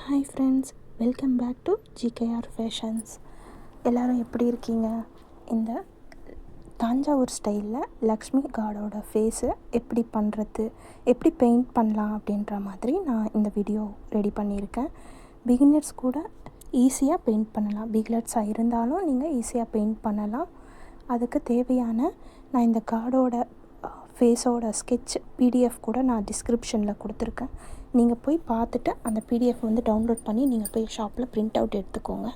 Hi friends, welcome back to GKR fashions. எல்லோரும் எப்படி இருக்கீங்க? இந்த தஞ்சாவூர் ஸ்டைலில் லக்ஷ்மி காடோட ஃபேஸு எப்படி பண்ணுறது, எப்படி பெயிண்ட் பண்ணலாம் அப்படின்ற மாதிரி நான் இந்த வீடியோ ரெடி பண்ணியிருக்கேன். பிகினர்ஸ் கூட ஈஸியாக பெயிண்ட் பண்ணலாம். பிகினர்ஸாக இருந்தாலும் நீங்கள் ஈஸியாக பெயிண்ட் பண்ணலாம். அதுக்கு தேவையான நான் இந்த காடோட ஃபேஸோட ஸ்கெட்ச் பிடிஎஃப் கூட நான் டிஸ்கிரிப்ஷனில் கொடுத்துருக்கேன். நீங்கள் போய் பார்த்துட்டு அந்த பிடிஎஃப் வந்து டவுன்லோட் பண்ணி நீங்கள் போய் ஷாப்பில் பிரிண்ட் அவுட் எடுத்துக்கோங்க.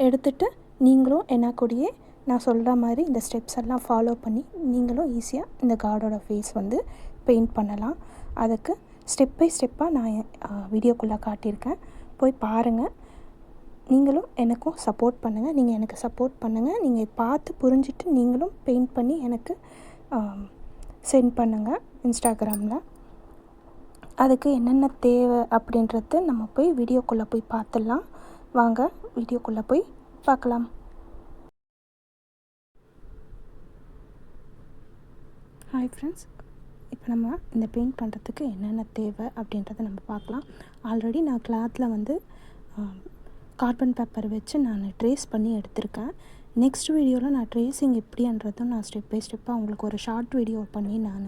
எடுத்துகிட்டு நீங்களும் என்ன கூடயே நான் சொல்கிற மாதிரி இந்த ஸ்டெப்ஸ் எல்லாம் ஃபாலோ பண்ணி நீங்களும் ஈஸியாக இந்த காடோட ஃபேஸ் வந்து பெயிண்ட் பண்ணலாம். அதுக்கு ஸ்டெப் பை ஸ்டெப்பாக நான் வீடியோக்குள்ளே காட்டியிருக்கேன். போய் பாருங்கள். நீங்களும் எனக்கும் சப்போர்ட் பண்ணுங்கள். நீங்கள் எனக்கு சப்போர்ட் பண்ணுங்கள். நீங்கள் பார்த்து புரிஞ்சுட்டு நீங்களும் பெயிண்ட் பண்ணி எனக்கு சென்ட் பண்ணுங்கள் இன்ஸ்டாகிராமில். அதுக்கு என்னென்ன தேவை அப்படின்றது நம்ம போய் வீடியோக்குள்ளே போய் பார்த்துடலாம். வாங்க வீடியோக்குள்ளே போய் பார்க்கலாம். ஹாய் ஃப்ரெண்ட்ஸ், இப்போ நம்ம இந்த பெயிண்ட் பண்ணுறதுக்கு என்னென்ன தேவை அப்படின்றத நம்ம பார்க்கலாம். ஆல்ரெடி நான் கிளாத்தில் வந்து கார்பன் பேப்பர் வச்சு நான் ட்ரேஸ் பண்ணி எடுத்திருக்கேன். நெக்ஸ்ட் வீடியோவில் நான் ட்ரேஸிங் எப்படின்றதும் நான் ஸ்டெப் பை ஸ்டெப்பாக உங்களுக்கு ஒரு ஷார்ட் வீடியோ பண்ணி நான்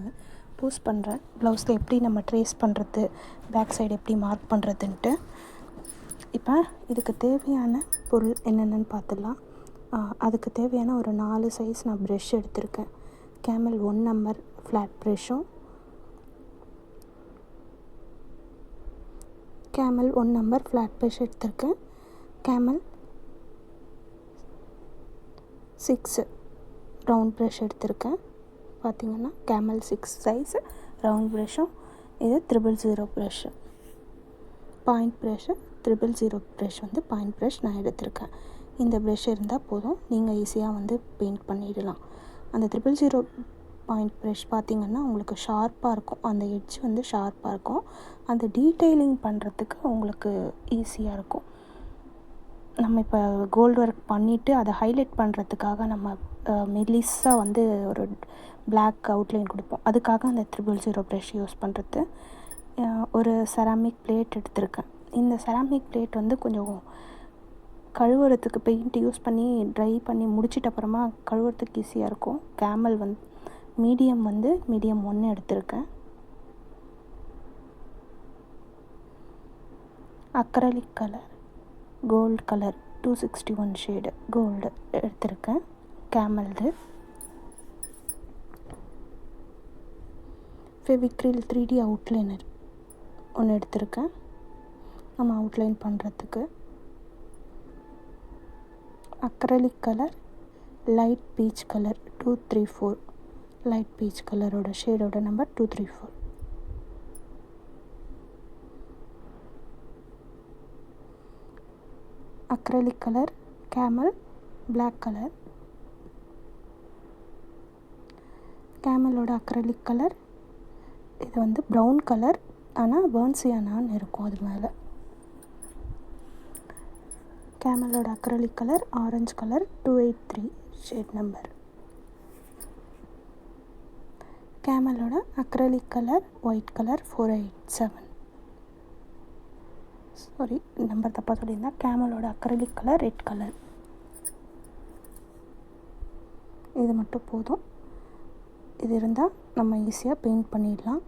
போஸ்ட் பண்ணுறேன். ப்ளவுஸில் எப்படி நம்ம ட்ரேஸ் பண்ணுறது, பேக் சைடு எப்படி மார்க் பண்ணுறதுன்ட்டு. இப்போ இதுக்கு தேவையான பொருள் என்னென்னு பார்த்துடலாம். அதுக்கு தேவையான ஒரு 4 சைஸ் நான் ப்ரெஷ் எடுத்திருக்கேன். கேமல் 1 நம்பர் ஃப்ளாட் ப்ரெஷ்ஷும், கேமல் 1 நம்பர் ஃப்ளாட் ப்ரெஷ் எடுத்திருக்கேன். கேமல் 6 ரவுண்ட் ப்ரெஷ் எடுத்திருக்கேன். பார்த்திங்கன்னா கேமல் 6 சைஸ் ரவுண்ட் ப்ரெஷ்ஷும், இது 000 ப்ரெஷ்ஷு, பாயிண்ட் ப்ரெஷ்ஷு 000 ப்ரெஷ் வந்து பாயிண்ட் ப்ரெஷ் நான் எடுத்திருக்கேன். இந்த ப்ரெஷ் இருந்தால் போதும், நீங்கள் ஈஸியாக வந்து பெயிண்ட் பண்ணிடலாம். அந்த 000 பாயிண்ட் ப்ரெஷ் பார்த்திங்கன்னா உங்களுக்கு ஷார்ப்பாக இருக்கும். அந்த எட்ஜ் வந்து ஷார்ப்பாக இருக்கும். அந்த டீட்டெயிலிங் பண்ணுறதுக்கு உங்களுக்கு ஈஸியாக இருக்கும். நம்ம இப்போ கோல்டு ஒர்க் பண்ணிவிட்டு அதை ஹைலைட் பண்ணுறதுக்காக நம்ம மெலிஸாக வந்து ஒரு பிளாக் அவுட்லைன் கொடுப்போம். அதுக்காக அந்த 000 ப்ரெஷ் யூஸ் பண்ணுறது. ஒரு செராமிக் பிளேட் எடுத்திருக்கேன். இந்த செராமிக் பிளேட் வந்து கொஞ்சம் கழுவுறதுக்கு பெயிண்ட் யூஸ் பண்ணி ட்ரை பண்ணி முடிச்சிட்ட அப்புறமா கழுவுறதுக்கு ஈஸியாக இருக்கும். கேமல் வந்து மீடியம் 1 எடுத்திருக்கேன். Acrylic colour gold colour 261 shade gold எடுத்திருக்கேன். கேமல்து ஃபெவிக்ரில் 3D அவுட்லைனர் ஒன்று எடுத்திருக்கேன் நம்ம அவுட்லைன் பண்ணுறதுக்கு. Acrylic colour light peach colour 234 light peach கலரோட ஷேடோட number 234. Acrylic colour Camel black colour, கேமலோட அக்ரலிக் கலர் இது வந்து ப்ரௌன் கலர், ஆனால் பர்ன்சியானான்னு இருக்கும் அது மேலே. கேமலோட acrylic colour orange colour 283 shade number. கேமலோட acrylic colour white colour 487. Sorry, number தப்பாக சொல்லியிருந்தேன். கேமலோட அக்ரலிக் கலர் ரெட் கலர். இது மட்டும் போதும். இது இருந்தால் நம்ம ஈஸியாக பெயிண்ட் பண்ணிடலாம்.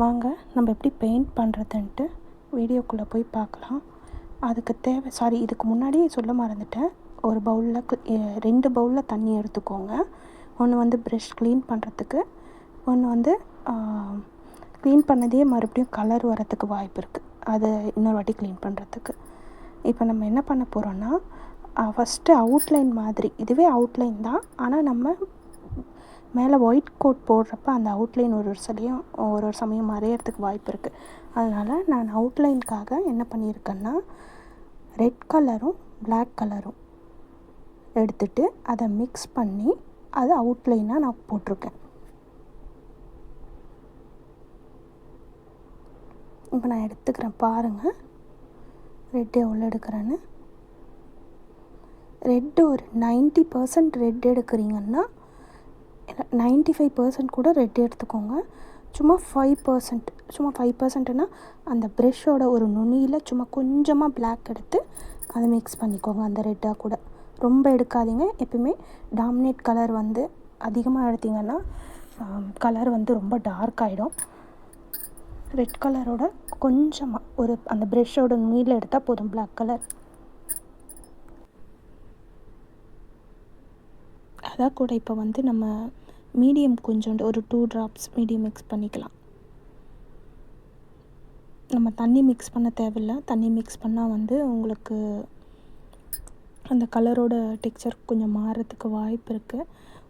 வாங்க நம்ம எப்படி பெயிண்ட் பண்ணுறதுன்ட்டு வீடியோக்குள்ளே போய் பார்க்கலாம். அதுக்கு தேவை இதுக்கு முன்னாடியே சொல்ல மறந்துட்டேன். ஒரு பவுலில் 2 பவுலில் தண்ணி எடுத்துக்கோங்க. ஒன்று வந்து ப்ரஷ் க்ளீன் பண்ணுறதுக்கு, ஒன்று வந்து க்ளீன் பண்ணதே மறுபடியும் கலர் வரத்துக்கு வாய்ப்பு இருக்குது. அதை இன்னொரு வாட்டி க்ளீன் பண்ணுறதுக்கு. இப்போ நம்ம என்ன பண்ண போகிறோன்னா, ஃபஸ்ட்டு அவுட்லைன் மாதிரி, இதுவே அவுட்லைன் தான், ஆனால் நம்ம மேலே ஒயிட் கோட் போடுறப்ப அந்த அவுட்லைன் ஒரு சமயம் மறையிறதுக்கு வாய்ப்பு இருக்குது. அதனால் நான் அவுட்லைனுக்காக என்ன பண்ணியிருக்கேன்னா, ரெட் கலரும் பிளாக் கலரும் எடுத்துகிட்டு அதை மிக்ஸ் பண்ணி அது அவுட்லைனாக நான் போட்டிருக்கேன். இப்போ நான் எடுத்துக்கிறேன் பாருங்கள், ரெட் எவ்வளோ எடுக்கிறேன்னு. ரெட்டு ஒரு 90% ரெட் எடுக்கிறீங்கன்னா 95% கூட ரெட் எடுத்துக்கோங்க. சும்மா 5% சும்மா 5%னா அந்த ப்ரெஷ்ஷோட ஒரு நுனியில் சும்மா கொஞ்சமாக பிளாக் எடுத்து அதை மிக்ஸ் பண்ணிக்கோங்க அந்த ரெட்டாக கூட. ரொம்ப எடுக்காதீங்க. எப்பவுமே டாமினேட் கலர் வந்து அதிகமாக எடுத்திங்கன்னா கலர் வந்து ரொம்ப டார்க் ஆகிடும். ரெட் கலரோட கொஞ்சமாக ஒரு அந்த ப்ரெஷ்ஷோட நுனியில் எடுத்தால் போதும் பிளாக் கலர். அதான் கூட இப்போ வந்து நம்ம மீடியம் கொஞ்சோண்டு ஒரு 2 ட்ராப்ஸ் மீடியம் மிக்ஸ் பண்ணிக்கலாம். நம்ம தண்ணி மிக்ஸ் பண்ண தேவையில்ல. தண்ணி மிக்ஸ் பண்ணால் வந்து உங்களுக்கு அந்த கலரோட டெக்ஸ்சர் கொஞ்சம் மாறுறதுக்கு வாய்ப்பு இருக்குது.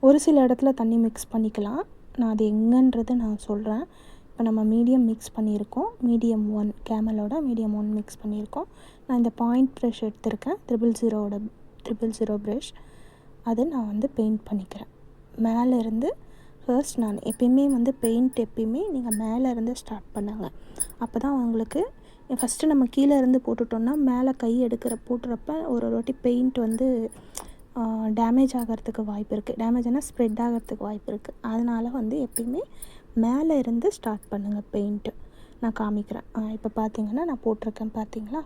ஒரு சில இடத்துல தண்ணி மிக்ஸ் பண்ணிக்கலாம். நான் அது எங்கன்றது நான் சொல்கிறேன். இப்போ நம்ம மீடியம் மிக்ஸ் பண்ணியிருக்கோம். மீடியம் 1 கேமலோட மீடியம் 1 மிக்ஸ் பண்ணியிருக்கோம். நான் இந்த பாயிண்ட் ப்ரஷ் எடுத்திருக்கேன் 000 ப்ரஷ். அதை நான் வந்து பெயிண்ட் பண்ணிக்கிறேன். மேலே இருந்து ஃபர்ஸ்ட் நான் எப்பயுமே வந்து பெயிண்ட் எப்பயுமே நீங்கள் மேலே இருந்து ஸ்டார்ட் பண்ணாங்க. அப்போ தான் உங்களுக்கு ஃபஸ்ட்டு நம்ம கீழே இருந்து போட்டுட்டோம்னா மேலே கை போட்டுறப்ப ஒரு வாட்டி பெயிண்ட் வந்து டேமேஜ் ஆகிறதுக்கு வாய்ப்பு இருக்குது. டேமேஜ்னால் ஸ்ப்ரெட் ஆகிறதுக்கு வாய்ப்பு இருக்குது. அதனால் வந்து எப்பயுமே மேலே இருந்து ஸ்டார்ட் பண்ணுங்கள் பெயிண்ட்டு. நான் காமிக்கிறேன். இப்போ பார்த்தீங்கன்னா நான் போட்டிருக்கேன் பார்த்தீங்களா.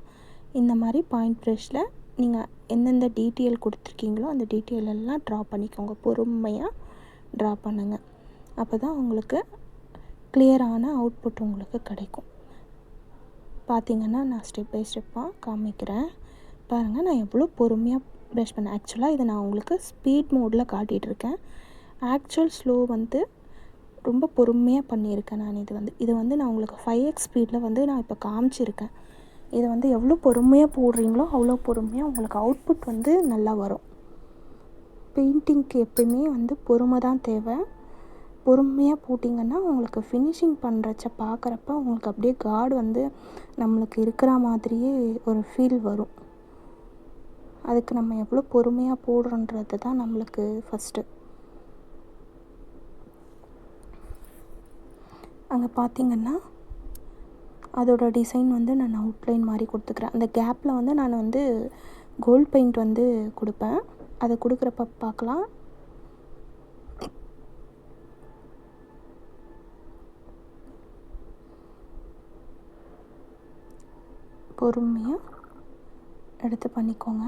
இந்த மாதிரி பாயிண்ட் ப்ரஷில் நீங்கள் எந்தெந்த டீட்டெயில் கொடுத்துருக்கீங்களோ அந்த டீட்டெயில் எல்லாம் ட்ரா பண்ணிக்கோங்க. பொறுமையாக ட்ரா பண்ணுங்கள். அப்போ தான் உங்களுக்கு கிளியரான அவுட்புட் உங்களுக்கு கிடைக்கும். பார்த்திங்கன்னா நான் ஸ்டெப் பை ஸ்டெப்பாக காமிக்கிறேன் பாருங்கள். நான் எவ்வளோ பொறுமையாக ப்ரஷ் பண்ணேன். ஆக்சுவலாக இதை நான் உங்களுக்கு ஸ்பீட் மோடில் காட்டிகிட்ருக்கேன். ஆக்சுவல் ஸ்லோ வந்து ரொம்ப பொறுமையாக பண்ணியிருக்கேன். நான் இது வந்து நான் உங்களுக்கு 5x ஸ்பீடில் வந்து நான் இப்போ காமிச்சிருக்கேன். இதை வந்து எவ்வளோ பொறுமையாக போடுறீங்களோ அவ்வளோ பொறுமையாக உங்களுக்கு அவுட்புட் வந்து நல்லா வரும். பெயிண்டிங்க்கு எப்பயுமே வந்து பொறுமை தான் தேவை. பொறுமையாக போட்டிங்கன்னா உங்களுக்கு ஃபினிஷிங் பண்ணுறச்ச பார்க்குறப்ப உங்களுக்கு அப்படியே காட் வந்து நம்மளுக்கு இருக்கிற மாதிரியே ஒரு ஃபீல் வரும். அதுக்கு நம்ம எவ்வளோ பொறுமையாக போடுறோன்றது தான் நம்மளுக்கு ஃபஸ்ட்டு. அங்கே பார்த்திங்கன்னா அதோட டிசைன் வந்து நான் அவுட்லைன் மாதிரி கொடுத்துக்கிறேன். அந்த கேப்பில் வந்து நான் வந்து கோல்ட் பெயிண்ட் வந்து கொடுப்பேன். அதை கொடுக்குறப்ப பார்க்கலாம். பொறுமையாக எடுத்து பண்ணிக்கோங்க.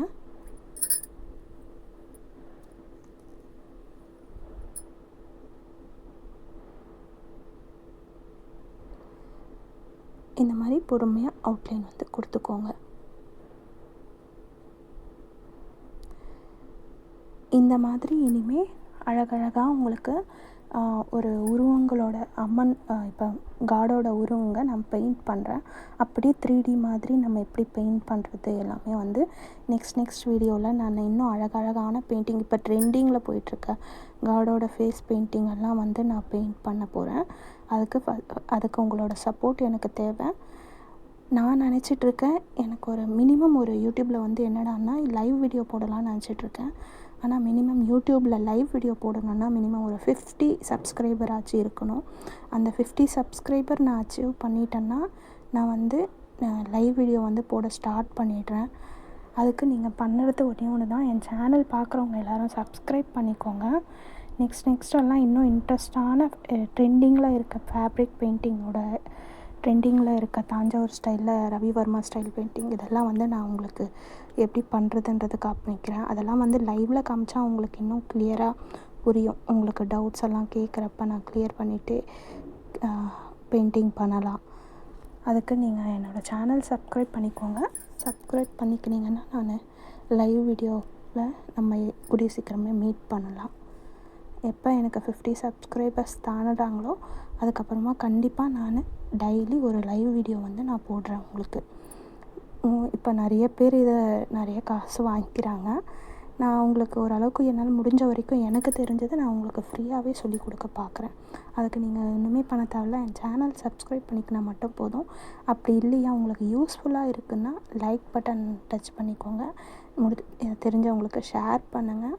இந்த மாதிரி பொறுமையாக அவுட்லைன் வந்து கொடுத்துக்கோங்க. இந்த மாதிரி இனிமேல் அழகழகாக உங்களுக்கு ஒரு உருவங்களோட அம்மன் இப்போ காடோட உருவங்க நான் பெயிண்ட் பண்ணுறேன். அப்படியே 3D மாதிரி நம்ம எப்படி பெயிண்ட் பண்ணுறது எல்லாமே வந்து நெக்ஸ்ட் வீடியோவில் நான் இன்னும் அழகழகான பெயிண்டிங் இப்போ ட்ரெண்டிங்கில் போயிட்டுருக்க காடோட ஃபேஸ் பெயிண்டிங் எல்லாம் வந்து நான் பெயிண்ட் பண்ண போகிறேன். அதுக்கு உங்களோட சப்போர்ட் எனக்கு தேவை. நான் நினச்சிட்ருக்கேன் எனக்கு ஒரு மினிமம் ஒரு யூடியூப்பில் வந்து என்னடான்னா லைவ் வீடியோ போடலான்னு நினச்சிட்ருக்கேன். ஆனால் மினிமம் யூடியூப்பில் லைவ் வீடியோ போடணுன்னா மினிமம் ஒரு 50 சப்ஸ்கிரைபர் ஆச்சு இருக்கணும். அந்த 50 சப்ஸ்கிரைபர் நான் அச்சீவ் பண்ணிட்டேன்னா நான் வந்து லைவ் வீடியோ வந்து போட ஸ்டார்ட் பண்ணிடுறேன். அதுக்கு நீங்கள் பண்ணுறது ஒன்று தான், என் சேனல் பார்க்குறவங்க எல்லோரும் சப்ஸ்கிரைப் பண்ணிக்கோங்க. நெக்ஸ்ட்டெல்லாம் இன்னும் இன்ட்ரெஸ்டான ட்ரெண்டிங்கில் இருக்க ஃபேப்ரிக் பெயிண்டிங்கோட ட்ரெண்டிங்கில் இருக்க தாஞ்சாவூர் ஸ்டைலில் ரவிவர்மா ஸ்டைல் பெயிண்டிங் இதெல்லாம் வந்து நான் உங்களுக்கு எப்படி பண்ணுறதுன்றது காமிக்கிறேன். அதெல்லாம் வந்து லைவில் காமிச்சா உங்களுக்கு இன்னும் கிளியராக புரியும். உங்களுக்கு டவுட்ஸ் எல்லாம் கேட்குறப்ப நான் கிளியர் பண்ணிவிட்டு பெயிண்டிங் பண்ணலாம். அதுக்கு நீங்கள் என்னோடய சேனல் சப்ஸ்கிரைப் பண்ணிக்கோங்க. சப்ஸ்கிரைப் பண்ணிக்கினீங்கன்னா நான் லைவ் வீடியோவில் நம்ம கூடிய சீக்கிரமே மீட் பண்ணலாம். எப்போ எனக்கு 50 சப்ஸ்கிரைபர்ஸ் தாண்டுறாங்களோ அதுக்கப்புறமா கண்டிப்பாக நான் டெய்லி ஒரு லைவ் வீடியோ வந்து நான் போடுறேன் உங்களுக்கு. இப்போ நிறைய பேர் இதை நிறைய காசு வாங்கிக்கிறாங்க. நான் உங்களுக்கு ஓரளவுக்கு என்னால் முடிஞ்ச வரைக்கும் எனக்கு தெரிஞ்சதை நான் உங்களுக்கு ஃப்ரீயாகவே சொல்லிக் கொடுக்க பார்க்குறேன். அதுக்கு நீங்கள் ஒன்றுமே பண்ண தேவையில்ல, என் சேனல் சப்ஸ்கிரைப் பண்ணிக்கினா மட்டும் போதும். அப்படி இல்லையா உங்களுக்கு யூஸ்ஃபுல்லாக இருக்குன்னா லைக் பட்டன் டச் பண்ணிக்கோங்க. தெரிஞ்சவங்களுக்கு ஷேர் பண்ணுங்கள்.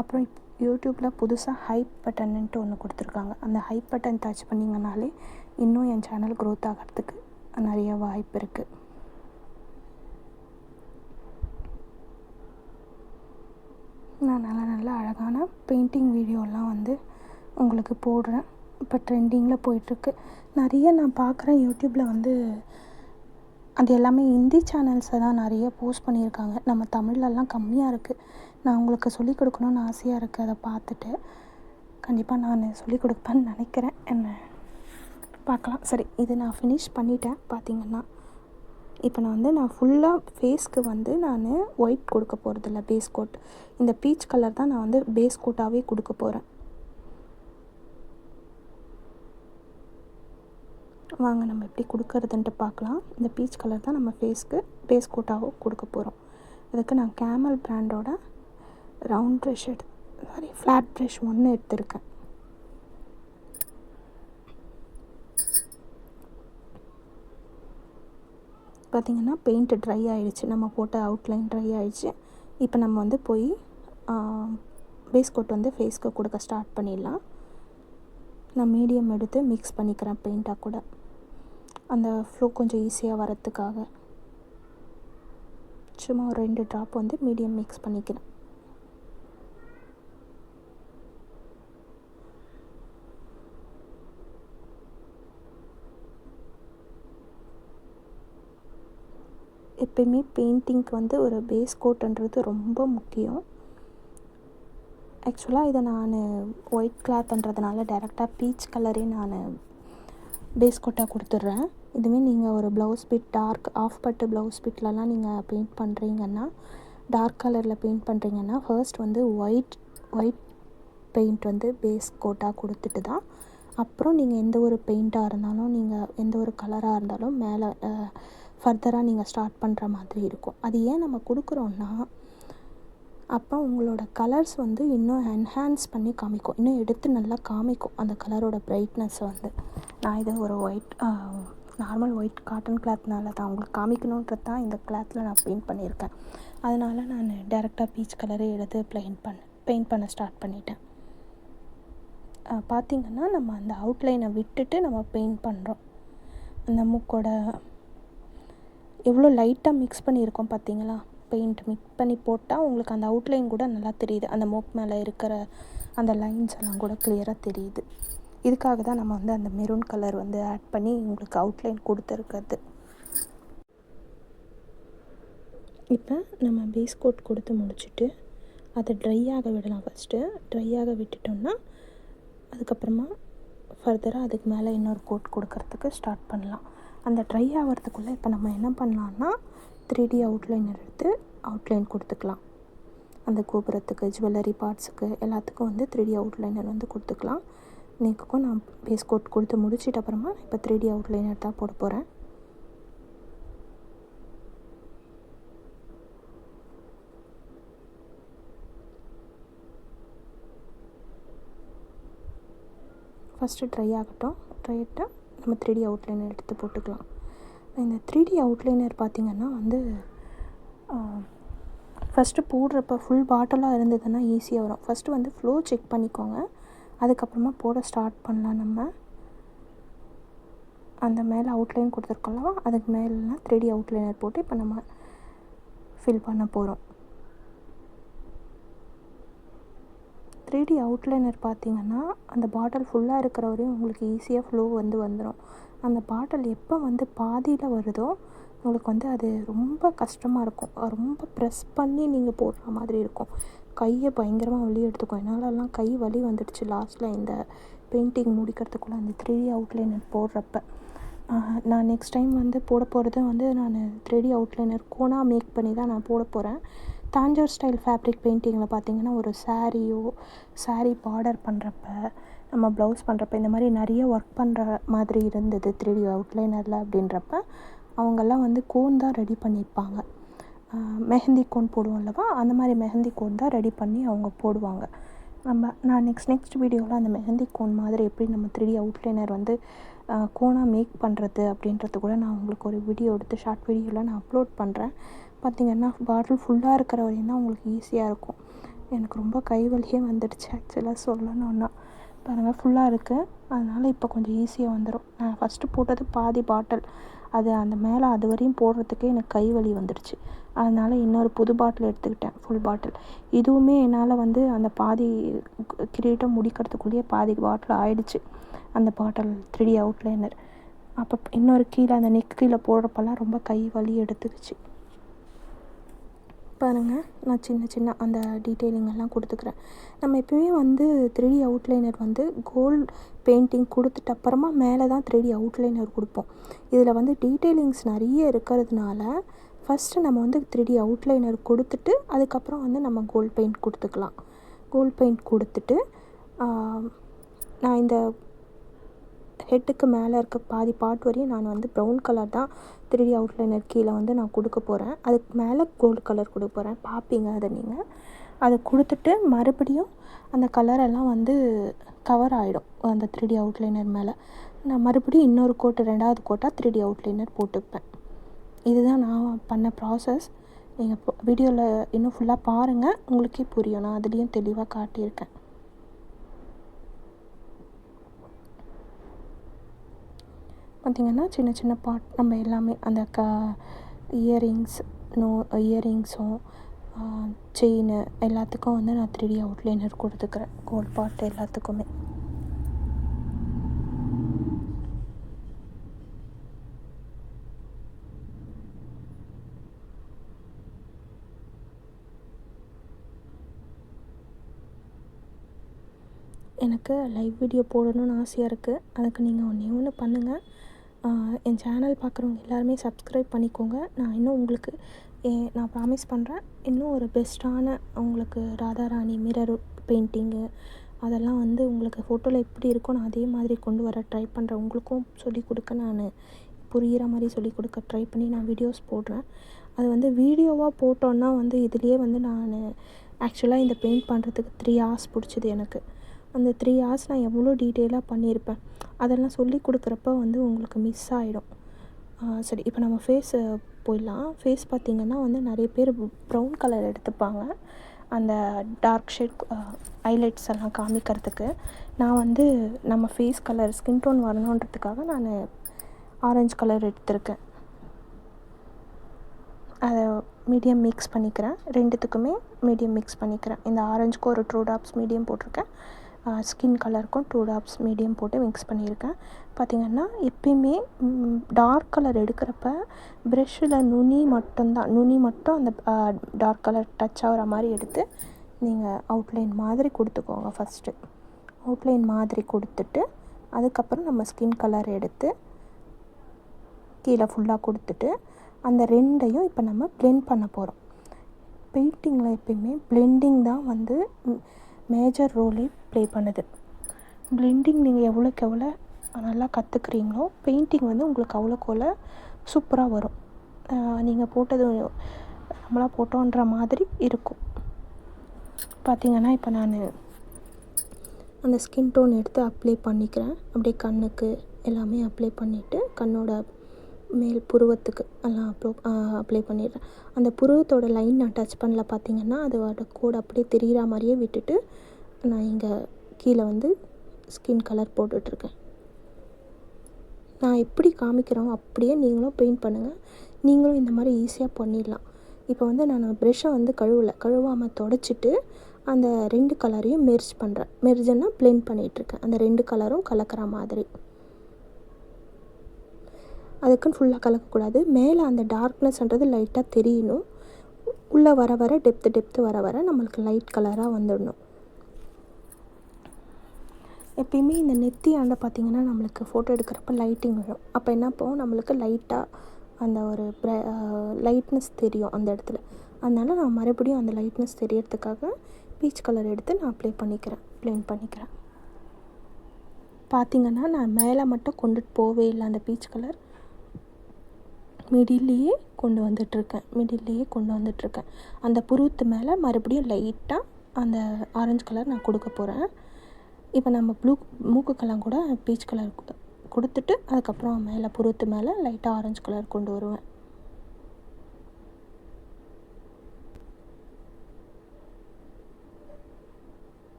அப்புறம் யூடியூப்பில் புதுசாக ஹைப் பட்டன்னுட்டு ஒன்று கொடுத்துருக்காங்க. அந்த ஹைப் பட்டன் டச் பண்ணிங்கனாலே இன்னும் என் சேனல் க்ரோத் ஆகிறதுக்கு நிறைய வாய்ப்பு இருக்குது. நான் நல்ல அழகான பெயிண்டிங் வீடியோலாம் வந்து உங்களுக்கு போடுறேன். இப்போ ட்ரெண்டிங்கில் போயிட்டுருக்கு. நிறைய நான் பார்க்குறேன் யூடியூப்பில் வந்து அது எல்லாமே ஹிந்தி சேனல்ஸை தான் நிறைய போஸ்ட் பண்ணியிருக்காங்க. நம்ம தமிழ்லலாம் கம்மியாக இருக்குது. நான் உங்களுக்கு சொல்லிக் கொடுக்கணுன்னு ஆசையாக இருக்குது. அதை பார்த்துட்டு கண்டிப்பாக நான் சொல்லிக் கொடுப்பேன்னு நினைக்கிறேன். என்ன பார்க்கலாம். சரி, இது நான் ஃபினிஷ் பண்ணிட்டேன். பார்த்திங்கன்னா இப்போ நான் ஃபுல்லாக ஃபேஸ்க்கு நான் ஒயிட் கொடுக்க போகிறதில்ல, பேஸ் கோட். இந்த பீச் கலர் தான் நான் பேஸ் கோட்டாகவே கொடுக்க போகிறேன். வாங்க நம்ம எப்படி கொடுக்கறதுன்ட்டு பார்க்கலாம். இந்த பீச் கலர் தான் நம்ம ஃபேஸ்க்கு பேஸ் கோட்டாகவும் கொடுக்க போகிறோம். அதுக்கு நான் கேமல் பிராண்டோட ரவுண்ட் ப்ரஷ் ஃப்ளாட் ப்ரஷ் 1 எடுத்திருக்கேன். பார்த்திங்கன்னா பெயிண்ட்டு ட்ரை ஆகிடுச்சு. நம்ம போட்ட அவுட்லைன் ட்ரை ஆகிடுச்சு. இப்போ நம்ம போய் பேஸ் கோட் ஃபேஸ்க்கு கொடுக்க ஸ்டார்ட் பண்ணிடலாம். நான் மீடியம் எடுத்து மிக்ஸ் பண்ணிக்கிறேன் பெயிண்ட்டாக கூட, அந்த ஃப்ளோ கொஞ்சம் ஈஸியாக வரத்துக்காக. சும்மா ஒரு 2 ட்ராப் மீடியம் மிக்ஸ் பண்ணிக்கிறேன். எப்பயுமே பெயிண்டிங்க்கு ஒரு பேஸ் கோட்டுன்றது ரொம்ப முக்கியம். ஆக்சுவலாக இதை நான் ஒயிட் கிளாத்ன்றதுனால டைரெக்டாக பீச் கலரே நான் பேஸ் கோட்டாக கொடுத்துட்றேன். இதுவே நீங்கள் ஒரு ப்ளவுஸ் பிட் டார்க் ஆஃப் பட்டு ப்ளவுஸ் பிட்லலாம் நீங்கள் பெயிண்ட் பண்ணுறீங்கன்னா, டார்க் கலரில் பெயிண்ட் பண்ணுறீங்கன்னா ஃபர்ஸ்ட் ஒயிட் பெயிண்ட் பேஸ் கோட்டாக கொடுத்துட்டு தான் அப்புறம் நீங்கள் எந்த ஒரு பெயிண்ட்டாக இருந்தாலும், நீங்கள் எந்த ஒரு கலராக இருந்தாலும் மேலே ஃபர்தராக நீங்கள் ஸ்டார்ட் பண்ணுற மாதிரி இருக்கும். அது ஏன் நம்ம கொடுக்குறோன்னா, அப்போ உங்களோட கலர்ஸ் இன்னும் என்ஹான்ஸ் பண்ணி காமிக்கும், இன்னும் எடுத்து நல்லா காமிக்கும் அந்த கலரோட பிரைட்னஸை. நான் இதை ஒரு நார்மல் ஒயிட் காட்டன் கிளாத்னால தான் உங்களுக்கு காமிக்கணுன்றது தான் இந்த கிளாத்தில் நான் பெயிண்ட் பண்ணியிருக்கேன். அதனால் நான் டேரெக்டாக பீச் கலரே எடுத்து பெயிண்ட் பண்ண ஸ்டார்ட் பண்ணிட்டேன். பார்த்திங்கன்னா நம்ம அந்த அவுட்லைனை விட்டுட்டு நம்ம பெயிண்ட் பண்ணுறோம். அந்த மூக்கோட எவ்வளோ லைட்டாக மிக்ஸ் பண்ணியிருக்கோம் பார்த்திங்களா? பெயிண்ட் மிக்ஸ் பண்ணி போட்டால் உங்களுக்கு அந்த அவுட்லைன் கூட நல்லா தெரியுது. அந்த மூக் மேலே இருக்கிற அந்த லைன்ஸ் எல்லாம் கூட கிளியராக தெரியுது. இதுக்காக தான் நம்ம அந்த மெரூன் கலர் ஆட் பண்ணி உங்களுக்கு அவுட்லைன் கொடுத்துருக்கிறது. இப்போ நம்ம பேஸ் கோட் கொடுத்து முடிச்சுட்டு அதை ட்ரை ஆக விடலாம். ஃபஸ்ட்டு ட்ரை ஆக விட்டுட்டோம்னா அதுக்கப்புறமா ஃபர்தராக அதுக்கு மேலே இன்னொரு கோட் கொடுக்கறதுக்கு ஸ்டார்ட் பண்ணலாம். அந்த ட்ரை ஆகிறதுக்குள்ளே இப்போ நம்ம என்ன பண்ணலான்னா 3D அவுட்லைனர் எடுத்து அவுட்லைன் கொடுத்துக்கலாம். அந்த கோபுரத்துக்கு, ஜுவல்லரி பார்ட்ஸுக்கு எல்லாத்துக்கும் 3D அவுட்லைனர் கொடுத்துக்கலாம். நெக்குக்கும் நான் பேஸ் கோட் கொடுத்து முடிச்சிட்ட அப்புறமா இப்போ 3D அவுட்லைனர் தான் போட போகிறேன். ஃபஸ்ட்டு ட்ரை ஆகட்டும். ட்ரை ஆகிட்டால் நம்ம 3D அவுட்லைனர் எடுத்து போட்டுக்கலாம். இந்த 3D அவுட்லைனர் பார்த்திங்கன்னா ஃபஸ்ட்டு போடுறப்ப ஃபுல் பாட்டிலாக இருந்ததுன்னா ஈஸியாக வரும். ஃபஸ்ட்டு ஃப்ளோ செக் பண்ணிக்கோங்க, அதுக்கப்புறமா போட ஸ்டார்ட் பண்ணலாம். நம்ம அந்த மேலே அவுட்லைன் கொடுத்துருக்கோம்ல, அதுக்கு மேலாம் 3D அவுட்லைனர் போட்டு இப்போ நம்ம ஃபில் பண்ண போகிறோம். 3D அவுட்லைனர் பார்த்திங்கன்னா அந்த பாட்டில் ஃபுல்லாக இருக்கிற வரையும் உங்களுக்கு ஈஸியாக ஃப்ளோ வந்துடும். அந்த பாட்டில் எப்போ பாதியில் வருதோ உங்களுக்கு அது ரொம்ப கஷ்டமாக இருக்கும். ரொம்ப ப்ரெஸ் பண்ணி நீங்கள் போடுற மாதிரி இருக்கும். கையை பயங்கரமாக வலி எடுத்துக்கும். என்னாலலாம் கை வலி வந்துடுச்சு லாஸ்ட்டில் இந்த பெயிண்டிங் முடிக்கிறதுக்குள்ளே அந்த 3D அவுட்லைனர் போடுறப்ப. நான் நெக்ஸ்ட் டைம் போட போகிறது நான் 3D அவுட்லைனர் கோனாக மேக் பண்ணி தான் நான் போட போகிறேன். தாஞ்சூர் ஸ்டைல் ஃபேப்ரிக் பெயிண்டிங்கில் பார்த்திங்கன்னா ஒரு சாரீ பார்டர் பண்ணுறப்ப, நம்ம ப்ளவுஸ் பண்ணுறப்ப இந்த மாதிரி நிறைய ஒர்க் பண்ணுற மாதிரி இருந்தது 3D அவுட்லைனரில். அப்படின்றப்ப அவங்கெல்லாம் கோன் தான் ரெடி பண்ணியிருப்பாங்க. மெஹந்தி கோன் போடுவோம் அல்லவா, அந்த மாதிரி மெஹந்தி கோன் தான் ரெடி பண்ணி அவங்க போடுவாங்க. நான் நெக்ஸ்ட் வீடியோவில் அந்த மெஹந்தி கோன் மாதிரி எப்படி நம்ம 3D அவுட்லைனர் கோனாக மேக் பண்ணுறது அப்படின்றது கூட நான் உங்களுக்கு ஒரு வீடியோ எடுத்து ஷார்ட் வீடியோவில் நான் அப்லோட் பண்ணுறேன். பார்த்திங்கன்னா பாட்டில் ஃபுல்லாக இருக்கிற வரையும் தான் உங்களுக்கு ஈஸியாக இருக்கும். எனக்கு ரொம்ப கை வலியே வந்துடுச்சு ஆக்சுவலாக சொல்லணுன்னா. பாருங்கள் ஃபுல்லாக இருக்குது, அதனால் இப்போ கொஞ்சம் ஈஸியாக வந்துடும். நான் ஃபஸ்ட்டு போட்டது பாதி பாட்டில், அது அந்த மேலே அது வரையும் போடுறதுக்கே எனக்கு கை வலி வந்துடுச்சு. அதனால் இன்னொரு புது பாட்டில் எடுத்துக்கிட்டேன், ஃபுல் பாட்டில். இதுவுமே என்னால் அந்த பாதி கிரீட்டம் முடிக்கிறதுக்குள்ளேயே பாதி பாட்டில் ஆயிடுச்சு. அந்த பாட்டில் 3D அவுட்லைனர். அப்போ இன்னொரு கீழே அந்த நெக் கீழே போடுறப்பெல்லாம் ரொம்ப கை வலி எடுத்துக்கிச்சு. பாருங்கள், நான் சின்ன சின்ன அந்த டீட்டெயிலிங் எல்லாம் கொடுத்துக்கிறேன். நம்ம எப்போயுமே வந்து 3D அவுட்லைனர் வந்து கோல்டு பெயிண்டிங் கொடுத்துட்டு அப்புறமா மேலே தான் 3D அவுட்லைனர் கொடுப்போம். இதில் வந்து டீட்டெயிலிங்ஸ் நிறைய இருக்கிறதுனால ஃபஸ்ட்டு நம்ம வந்து 3D அவுட்லைனர் கொடுத்துட்டு அதுக்கப்புறம் வந்து நம்ம கோல்ட் பெயிண்ட் கொடுத்துக்கலாம். கோல்ட் பெயிண்ட் கொடுத்துட்டு நான் இந்த ஹெட்டுக்கு மேலே இருக்க பாதி பார்ட் வரையும் நான் வந்து ப்ரௌன் கலர் தான் 3D அவுட்லைனர் கீழே வந்து நான் கொடுக்க போகிறேன். அதுக்கு மேலே கோல்டு கலர் கொடுக்க போகிறேன். பார்ப்பீங்க அதை நீங்கள். அதை கொடுத்துட்டு மறுபடியும் அந்த கலரெல்லாம் வந்து கவர் ஆகிடும் அந்த 3D அவுட்லைனர் மேலே. நான் மறுபடியும் இன்னொரு கோட்டு 2வது கோட்டாக 3D அவுட்லைனர் போட்டுப்பேன். இதுதான் நான் பண்ண ப்ராசஸ். நீங்கள் வீடியோவில் இன்னும் ஃபுல்லாக பாருங்கள், உங்களுக்கே புரியும். நான் அதுலேயும் தெளிவாக காட்டியிருக்கேன். பார்த்திங்கன்னா சின்ன சின்ன பார்ட் நம்ம எல்லாமே அந்த இயரிங்ஸும் செயின் எல்லாத்துக்கும் வந்து நான் 3D அவுட்லைனர் கொடுத்துக்கிறேன். கோல்ட் பார்ட் எல்லாத்துக்குமே. எனக்கு லைவ் வீடியோ போடணும்னு ஆசையாக இருக்குது. அதுக்கு நீங்கள் ஒன்று பண்ணுங்கள். என் சேனல் பார்க்குறவங்க எல்லாருமே சப்ஸ்கிரைப் பண்ணிக்கோங்க. நான் இன்னும் உங்களுக்கு நான் ப்ராமிஸ் பண்ணுறேன், இன்னும் ஒரு பெஸ்ட்டான உங்களுக்கு ராதாராணி மிரர் பெயிண்டிங்கு அதெல்லாம் வந்து உங்களுக்கு ஃபோட்டோவில் எப்படி இருக்கோ நான் அதே மாதிரி கொண்டு வர ட்ரை பண்ணுறேன். உங்களுக்கும் சொல்லிக் கொடுக்க நான் புரிகிற மாதிரி சொல்லிக் கொடுக்க ட்ரை பண்ணி நான் வீடியோஸ் போடுறேன். அது வந்து வீடியோவாக போட்டோன்னா வந்து இதுலேயே வந்து நான் ஆக்சுவலாக இந்த பெயிண்ட் பண்ணுறதுக்கு 3 hours பிடிச்சிது எனக்கு. அந்த 3 hours நான் எவ்வளோ டீட்டெயிலாக பண்ணியிருப்பேன். அதெல்லாம் சொல்லி கொடுக்குறப்ப வந்து உங்களுக்கு மிஸ் ஆகிடும். சரி, இப்போ நம்ம ஃபேஸு போயிடலாம். ஃபேஸ் பார்த்திங்கன்னா வந்து நிறைய பேர் ப்ரௌன் கலர் எடுத்துப்பாங்க அந்த டார்க் ஷேட் ஹைலைட்ஸ் எல்லாம் காமிக்கிறதுக்கு. நான் வந்து நம்ம ஃபேஸ் கலர் ஸ்கின் டோன் வரணுன்றதுக்காக நான் ஆரஞ்சு கலர் எடுத்திருக்கேன். அதை மீடியம் மிக்ஸ் பண்ணிக்கிறேன். ரெண்டுத்துக்குமே மீடியம் மிக்ஸ் பண்ணிக்கிறேன். இந்த ஆரஞ்சுக்கும் ஒரு 2 drops மீடியம் போட்டிருக்கேன். ஸ்கின் கலருக்கும் 2 drops மீடியம் போட்டு மிக்ஸ் பண்ணியிருக்கேன். பார்த்திங்கன்னா எப்பயுமே டார்க் கலர் எடுக்கிறப்ப ப்ரெஷ்ஷில் நுனி மட்டும் அந்த டார்க் கலர் டச் ஆகிற மாதிரி எடுத்து நீங்கள் அவுட்லைன் மாதிரி கொடுத்துக்கோங்க. ஃபஸ்ட்டு அவுட்லைன் மாதிரி கொடுத்துட்டு அதுக்கப்புறம் நம்ம ஸ்கின் கலர் எடுத்து கீழே ஃபுல்லாக கொடுத்துட்டு அந்த ரெண்டையும் இப்போ நம்ம பிளெண்ட் பண்ண போகிறோம். பெயிண்டிங்கில் எப்பயுமே பிளெண்டிங் தான் வந்து மேஜர் ரோலே ப்ளே பண்ணுது. பிளெண்டிங் நீங்கள் எவ்வளோக்கு எவ்வளோ நல்லா கற்றுக்குறீங்களோ பெயிண்டிங் வந்து உங்களுக்கு அவ்வளோக்கு அவ்வளோ சூப்பராக வரும். நீங்கள் போட்டது நம்மளாக போட்டோன்ற மாதிரி இருக்கும். பார்த்திங்கன்னா இப்போ நான் அந்த ஸ்கின் டோன் எடுத்து அப்ளை பண்ணிக்கிறேன். அப்படியே கண்ணுக்கு எல்லாமே அப்ளை பண்ணிவிட்டு கண்ணோட மேல் புருவத்துக்கு எல்லாம் அப்ளை பண்ணிடுறேன். அந்த புருவத்தோட லைன் நான் டச் பண்ணல. பார்த்திங்கன்னா அதோட கோடு அப்படியே தெரிகிற மாதிரியே விட்டுட்டு நான் இங்கே கீழே வந்து ஸ்கின் கலர் போட்டுட்ருக்கேன். நான் எப்படி காமிக்கிறோம் அப்படியே நீங்களும் பெயிண்ட் பண்ணுங்கள். நீங்களும் இந்த மாதிரி ஈஸியாக பண்ணிடலாம். இப்போ வந்து நான் ப்ரெஷ்ஷை வந்து கழுவாமல் தொடச்சிட்டு அந்த 2 கலரையும் மெர்ஜ் பண்ணுறேன். மெர்ஜுன்னா பிளெண்ட் பண்ணிகிட்ருக்கேன். அந்த 2 கலரும் கலக்கிற மாதிரி. அதுக்குன்னு ஃபுல்லாக கலக்கக்கூடாது. மேலே அந்த டார்க்னஸ்ன்றது லைட்டாக தெரியணும். உள்ளே வர டெப்த்து வர நம்மளுக்கு லைட் கலராக வந்துடணும். எப்பயுமே இந்த நெத்தி ஆண்ட பார்த்திங்கன்னா நம்மளுக்கு ஃபோட்டோ எடுக்கிறப்ப லைட்டிங் வரும். அப்போ என்ன போகும், நம்மளுக்கு லைட்டாக அந்த ஒரு லைட்னஸ் தெரியும் அந்த இடத்துல. அதனால் நான் மறுபடியும் அந்த லைட்னஸ் தெரியறதுக்காக பீச் கலர் எடுத்து நான் பிளெண்ட் பண்ணிக்கிறேன். பார்த்திங்கன்னா நான் மேலே மட்டும் கொண்டுட்டு போவே இல்லை. அந்த பீச் கலர் மிடில்லையே கொண்டு வந்துட்டுருக்கேன். அந்த புருவத்து மேலே மறுபடியும் லைட்டாக அந்த ஆரஞ்சு கலர் நான் கொடுக்க போகிறேன். இப்போ நம்ம மூக்குக்கெல்லாம் கூட பீச் கலர் கொடுத்துட்டு அதுக்கப்புறம் மேலே புருவத்து மேலே லைட்டாக ஆரஞ்சு கலர் கொண்டு வருவேன்.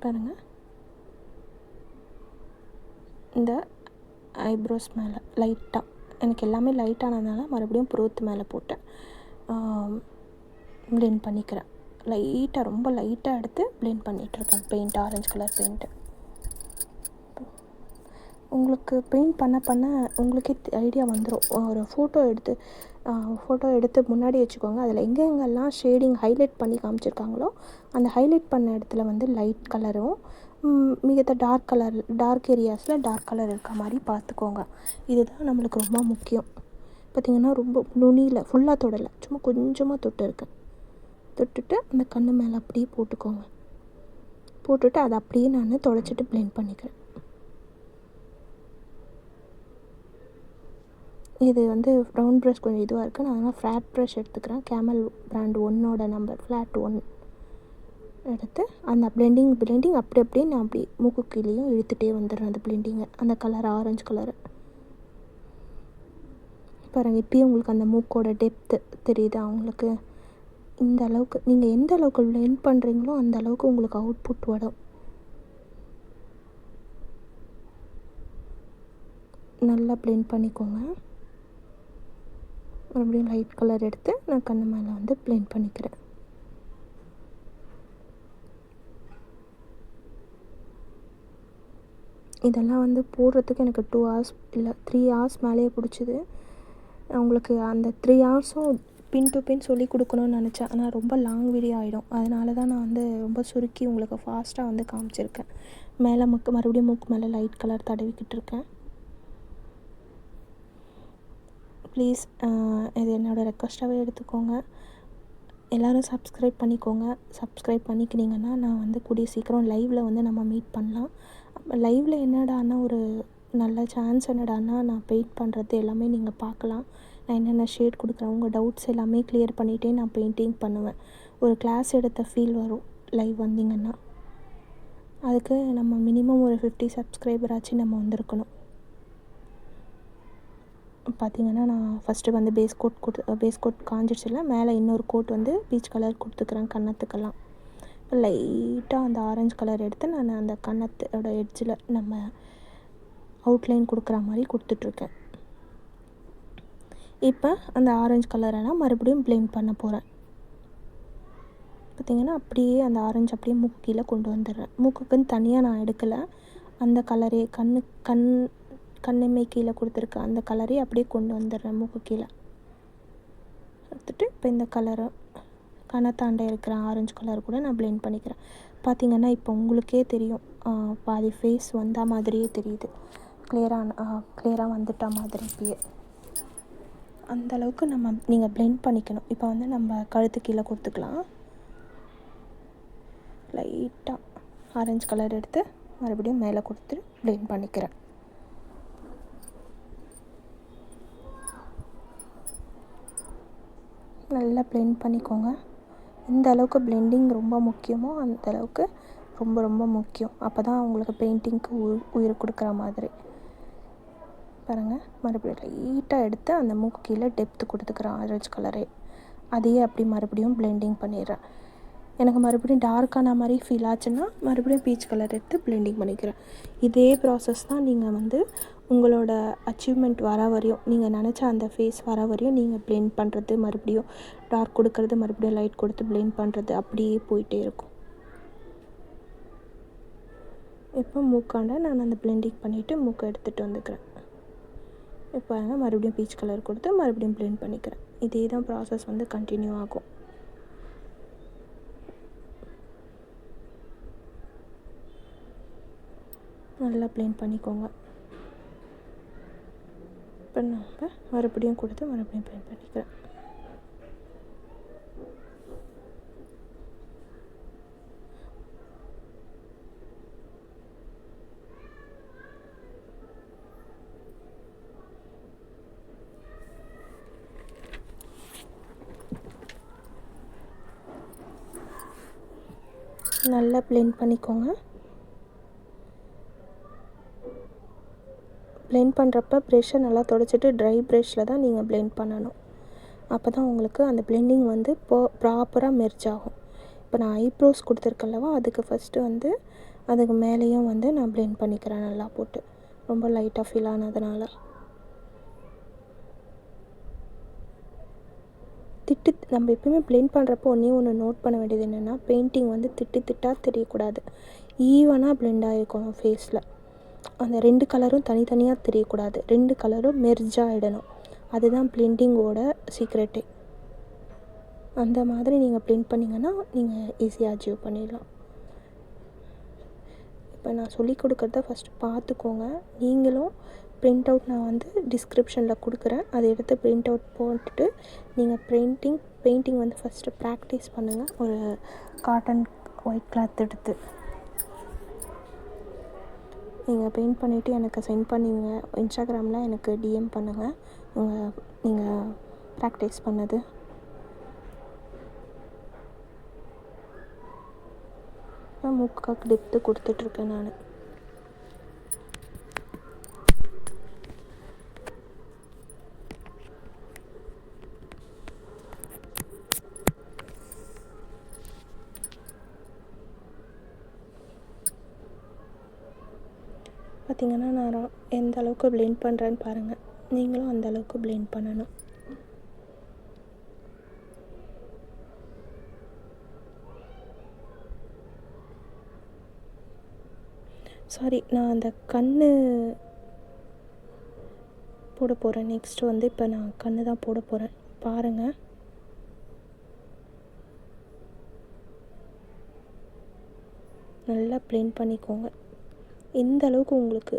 பாருங்கள், இந்த ஐப்ரோஸ் மேலே லைட்டாக எனக்கு எல்லாமே லைட்டானதுனால மறுபடியும் புருவத்து மேலே போட்டு பிளெண்ட் பண்ணிக்கிறேன். லைட்டாக ரொம்ப லைட்டாக எடுத்து ப்ளெண்ட் பண்ணிகிட்ருக்கேன் பெயிண்ட், ஆரஞ்சு கலர் பெயிண்ட்டு. உங்களுக்கு பெயிண்ட் பண்ண உங்களுக்கே ஐடியா வந்துடும். ஒரு ஃபோட்டோ எடுத்து முன்னாடி வச்சுக்கோங்க. அதில் எங்கெங்கெல்லாம் ஷேடிங் ஹைலைட் பண்ணி காமிச்சிருக்காங்களோ அந்த ஹைலைட் பண்ண இடத்துல வந்து லைட் கலரும், மிகத்த டார்க் ஏரியாஸில் டார்க் கலர் இருக்க மாதிரி பார்த்துக்கோங்க. இதுதான் நம்மளுக்கு ரொம்ப முக்கியம். பார்த்திங்கன்னா ரொம்ப நுனியில் ஃபுல்லாக தொடலை, சும்மா கொஞ்சமாக தொட்டுட்டு அந்த கண்ணு மேலே அப்படியே போட்டுட்டு அதை அப்படியே நான் தொடச்சிட்டு ப்ளெண்ட் பண்ணிக்கிறேன். இது வந்து ப்ரௌன் ப்ரஷ் கொஞ்சம் இதுவாக இருக்குது. நான் அதனால் ஃப்ளாட் ப்ரஷ் எடுத்துக்கிறேன். கேமல் பிராண்ட் 1 நம்பர் ஃப்ளாட் 1 எடுத்து அந்த ப்ளெண்டிங் அப்படியே நான் அப்படி மூக்கு கீழேயும் இழுத்துகிட்டே வந்துடுறேன். அந்த ப்ளெண்டிங்கை, அந்த கலர் ஆரஞ்சு கலரு பாருங்கள். இப்போயும் உங்களுக்கு அந்த மூக்கோட டெப்த்து தெரியுதா உங்களுக்கு? இந்த அளவுக்கு நீங்கள் எந்த அளவுக்கு ப்ளெண்ட் பண்ணுறீங்களோ அந்த அளவுக்கு உங்களுக்கு அவுட்புட் வரும். நல்லா ப்ளெண்ட் பண்ணிக்கோங்க. மறுபடியும் லைட் கலர் எடுத்து நான் கண்ணு மேலே வந்து ப்ளெண்ட் பண்ணிக்கிறேன். இதெல்லாம் வந்து போடுறதுக்கு எனக்கு 2 hours இல்லை 3 hours மேலேயே பிடிச்சிது. உங்களுக்கு அந்த 3 hours பின் டு பின் சொல்லி கொடுக்கணும்னு நினச்சேன். ஆனால் ரொம்ப லாங் வீடியோ ஆகிடும். அதனால தான் நான் வந்து ரொம்ப சுருக்கி உங்களுக்கு ஃபாஸ்ட்டாக வந்து காமிச்சிருக்கேன். மேலே மறுபடியும் மூக்கு மேலே லைட் கலர் தடவிக்கிட்டு இருக்கேன். ப்ளீஸ் இது என்னோடய ரெக்வஸ்ட்டாகவே எடுத்துக்கோங்க. எல்லோரும் சப்ஸ்கிரைப் பண்ணிக்கோங்க. சப்ஸ்கிரைப் பண்ணிக்கினீங்கன்னா நான் வந்து கூடிய சீக்கிரம் லைவில் வந்து நம்ம மீட் பண்ணலாம். லைவில் என்னடான்னா ஒரு நல்ல சான்ஸ் என்னடான்னா நான் பெயிண்ட் பண்ணுறது எல்லாமே நீங்கள் பார்க்கலாம். நான் என்னென்ன ஷேட் கொடுக்குறேன், உங்கள் டவுட்ஸ் எல்லாமே கிளியர் பண்ணிகிட்டே நான் பெயிண்டிங் பண்ணுவேன். ஒரு கிளாஸ் எடுத்த ஃபீல் வரும் லைவ் வந்தீங்கன்னா. அதுக்கு நம்ம மினிமம் ஒரு 50 சப்ஸ்கிரைபர் நம்ம வந்திருக்கணும். பார்த்திங்கன்னா நான் ஃபஸ்ட்டு வந்து பேஸ் கோட் காஞ்சிடுச்சுல, மேலே இன்னொரு கோட் வந்து பீச் கலர் கொடுத்துக்கிறேன் கன்னத்துக்கெல்லாம். லைட்டாக அந்த ஆரஞ்சு கலர் எடுத்து நான் அந்த கன்னத்தோட எட்ஜில் நம்ம அவுட்லைன் கொடுக்குற மாதிரி கொடுத்துட்ருக்கேன். இப்போ அந்த ஆரஞ்சு கலரெல்லாம் மறுபடியும் ப்ளெண்ட் பண்ண போகிறேன். பார்த்திங்கன்னா அப்படியே அந்த ஆரஞ்சு அப்படியே மூக்கு கீழே கொண்டு வந்துடுறேன். மூக்குக்குன்னு தனியாக நான் எடுக்கலை. அந்த கலரே கண்ணுமே கீழே கொடுத்துருக்கேன். அந்த கலரே அப்படியே கொண்டு வந்துடுறேன் மூக்கு கீழே எடுத்துகிட்டு. இப்போ இந்த கலரை கணத்தாண்டை இருக்கிற ஆரஞ்சு கலர் கூட நான் ப்ளெண்ட் பண்ணிக்கிறேன். பார்த்திங்கன்னா இப்போ உங்களுக்கே தெரியும், பாதி ஃபேஸ் வந்த மாதிரியே தெரியுது. கிளியராக வந்துட்ட மாதிரி இப்பயே. அந்தளவுக்கு நீங்கள் ப்ளெண்ட் பண்ணிக்கணும். இப்போ வந்து நம்ம கழுத்து கீழே கொடுத்துக்கலாம். லைட்டாக ஆரஞ்சு கலர் எடுத்து மறுபடியும் மேலே கொடுத்து ப்ளெண்ட் பண்ணிக்கிறேன். நல்லா ப்ளெண்ட் பண்ணிக்கோங்க. எந்த அளவுக்கு ப்ளெண்டிங் ரொம்ப முக்கியமோ அந்த அளவுக்கு ரொம்ப ரொம்ப முக்கியம். அப்போ தான் உங்களுக்கு பெயிண்டிங்க்கு உயிர் கொடுக்குற மாதிரி. பாருங்கள், மறுபடியும் லைட்டாக எடுத்து அந்த மூக்கு கீழே டெப்த்து கொடுத்துக்கிறேன் ஆரஞ்சு கலரே. அதையே அப்படி மறுபடியும் ப்ளெண்டிங் பண்ணிடுறேன். எனக்கு மறுபடியும் டார்க்கான மாதிரி ஃபீல் ஆச்சுன்னா மறுபடியும் பீச் கலர் எடுத்து ப்ளெண்டிங் பண்ணிக்கிறேன். இதே ப்ராசஸ் தான் நீங்கள் வந்து உங்களோட அச்சீவ்மெண்ட் வர வரையும், நீங்கள் நினச்ச அந்த ஃபேஸ் வர வரையும் நீங்கள் ப்ளெண்ட் பண்ணுறது, மறுபடியும் டார்க் கொடுக்கறது, மறுபடியும் லைட் கொடுத்து ப்ளெண்ட் பண்ணுறது அப்படியே போயிட்டே இருக்கும். இப்போ மூக்காண்ட நான் அந்த ப்ளெண்டிங் பண்ணிவிட்டு மூக்கை எடுத்துகிட்டு வந்துக்கிறேன். இப்போ மறுபடியும் பீச் கலர் கொடுத்து மறுபடியும் ப்ளெண்ட் பண்ணிக்கிறேன். இதே தான் ப்ராசஸ் வந்து கண்டினியூ ஆகும். நல்லா ப்ளெண்ட் பண்ணிக்கோங்க. இப்போ நம்ம மறுபடியும் கொடுத்து மறுபடியும் ப்ளெண்ட் பண்ணிக்கிறேன். நல்லா ப்ளெண்ட் பண்ணிக்கோங்க. ப்ளெண்ட் பண்ணுறப்ப ப்ரெஷ்ஷை நல்லா தொடச்சிட்டு ட்ரை ப்ரெஷ்ஷில் தான் நீங்கள் ப்ளெண்ட் பண்ணணும். அப்போ தான் உங்களுக்கு அந்த ப்ளெண்டிங் வந்து ப்ராப்பராக மெர்ஜ் ஆகும். இப்போ நான் ஐப்ரோஸ் கொடுத்துருக்கல்லவா, அதுக்கு ஃபஸ்ட்டு வந்து அதுக்கு மேலேயும் வந்து நான் ப்ளெண்ட் பண்ணிக்கிறேன் நல்லா போட்டு, ரொம்ப லைட்டாக ஃபீல் ஆனதுனால. நம்ம எப்பயுமே பிளெண்ட் பண்ணுறப்போ ஒன்றே ஒன்று நோட் பண்ண வேண்டியது என்னென்னா, பெயிண்டிங் வந்து திட்டாக தெரியக்கூடாது. ஈவனாக பிளெண்ட் ஆகிருக்கணும் ஃபேஸில். அந்த 2 கலரும் தனித்தனியாக தெரியக்கூடாது. 2 கலரும் மெர்ஜ் ஆகிடணும். அதுதான் பிளெண்டிங்கோட சீக்ரெட்டே. அந்த மாதிரி நீங்கள் பிளெண்ட் பண்ணிங்கன்னா நீங்கள் ஈஸியாக அச்சீவ் பண்ணிடலாம். இப்போ நான் சொல்லிக் கொடுக்குறத ஃபஸ்ட்டு பார்த்துக்கோங்க. நீங்களும் பிரிண்ட் அவுட் நான் வந்து டிஸ்கிரிப்ஷனில் கொடுக்குறேன். அதை எடுத்து பிரிண்ட் அவுட் போட்டுட்டு நீங்கள் பெயிண்டிங் வந்து ஃபஸ்ட்டு ப்ராக்டிஸ் பண்ணுங்கள். ஒரு காட்டன் ஒயிட் கிளாத் எடுத்து நீங்கள் பெயிண்ட் பண்ணிவிட்டு எனக்கு சென்ட் பண்ணுவீங்க. இன்ஸ்டாகிராமில் எனக்கு டிஎம் பண்ணுங்கள் நீங்கள் ப்ராக்டிஸ் பண்ணது. மூக்குக்கு டெப்த்து கொடுத்துட்ருக்கேன் நான். பார்த்திங்கன்னா நான் எந்த அளவுக்கு பிளெண்ட் பண்ணுறேன்னு பாருங்கள். நீங்களும் அந்த அளவுக்கு பிளெண்ட் பண்ணணும். சாரி, நான் அந்த கண் போட போகிறேன். நெக்ஸ்ட்டு வந்து இப்போ நான் கண் தான் போட போகிறேன். பாருங்கள். நல்லா பிளெண்ட் பண்ணிக்கோங்க. எந்த அளவுக்கு உங்களுக்கு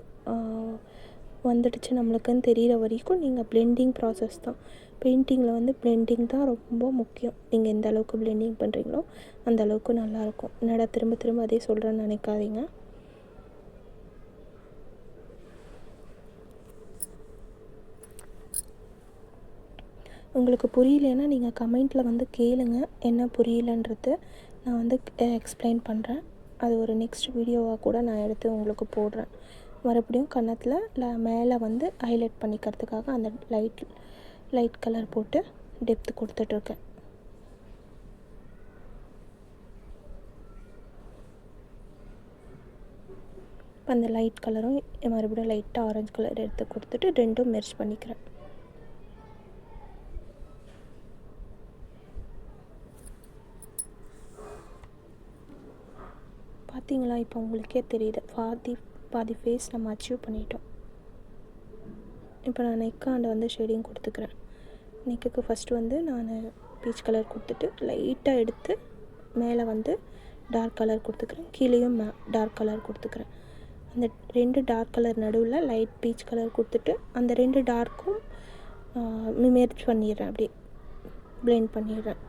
வந்துடுச்சு நம்மளுக்குன்னு தெரிகிற வரைக்கும் நீங்கள் பிளெண்டிங் ப்ராசஸ் தான். பெயிண்டிங்கில் வந்து பிளெண்டிங் தான் ரொம்ப முக்கியம். நீங்கள் எந்த அளவுக்கு பிளெண்டிங் பண்ணுறீங்களோ அந்த அளவுக்கு நல்லாயிருக்கும். என்னடா திரும்ப திரும்ப அதே சொல்கிறேன்னு நினைக்காதீங்க. உங்களுக்கு புரியலன்னா நீங்கள் கமெண்ட்டில் வந்து கேளுங்க, என்ன புரியலன்றது நான் வந்து எக்ஸ்பிளைன் பண்ணுறேன். அது ஒரு நெக்ஸ்ட் வீடியோவாக கூட நான் எடுத்து உங்களுக்கு போடுறேன். மறுபடியும் கன்னத்தில் மேலே வந்து ஹைலைட் பண்ணிக்கிறதுக்காக அந்த லைட் கலர் போட்டு டெப்த்து கொடுத்துட்ருக்கேன். இப்போ அந்த லைட் கலரும் மறுபடியும் லைட்டாக ஆரஞ்சு கலர் எடுத்து கொடுத்துட்டு ரெண்டும் மெர்ஜ் பண்ணிக்கிறேன். பார்த்தீங்களா, இப்போ உங்களுக்கே தெரியுது பாதி ஃபேஸ் நம்ம அச்சீவ் பண்ணிட்டோம். இப்போ நான் நெக்காண்ட வந்து ஷேடிங் கொடுத்துக்கிறேன். நெக்குக்கு ஃபஸ்ட்டு வந்து நான் பீச் கலர் கொடுத்துட்டு லைட்டாக எடுத்து மேலே வந்து டார்க் கலர் கொடுத்துக்கிறேன். கீழேயும் டார்க் கலர் கொடுத்துக்கிறேன். அந்த 2 டார்க் கலர் நடுவில் லைட் பீச் கலர் கொடுத்துட்டு அந்த 2 டார்க்கும் மெர்ஜ் பண்ணிடுறேன். அப்படியே பிளெண்ட் பண்ணிடுறேன்.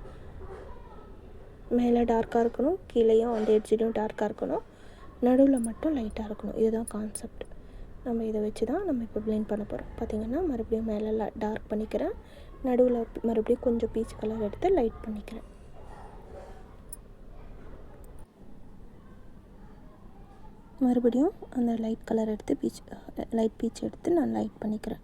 மேலே டார்க்காக இருக்கணும், கீழேயும் அந்த எட்ஜிலையும் டார்க்காக இருக்கணும், நடுவில் மட்டும் லைட்டாக இருக்கணும். இதுதான் கான்செப்ட். நம்ம இதை வச்சு தான் நம்ம இப்போ பிளெண்ட் பண்ண போகிறோம். பார்த்திங்கன்னா மறுபடியும் மேலே டார்க் பண்ணிக்கிறேன், நடுவில் மறுபடியும் கொஞ்சம் பீச் கலர் எடுத்து லைட் பண்ணிக்கிறேன். மறுபடியும் அந்த லைட் கலர் எடுத்து லைட் பீச் எடுத்து நான் லைட் பண்ணிக்கிறேன்.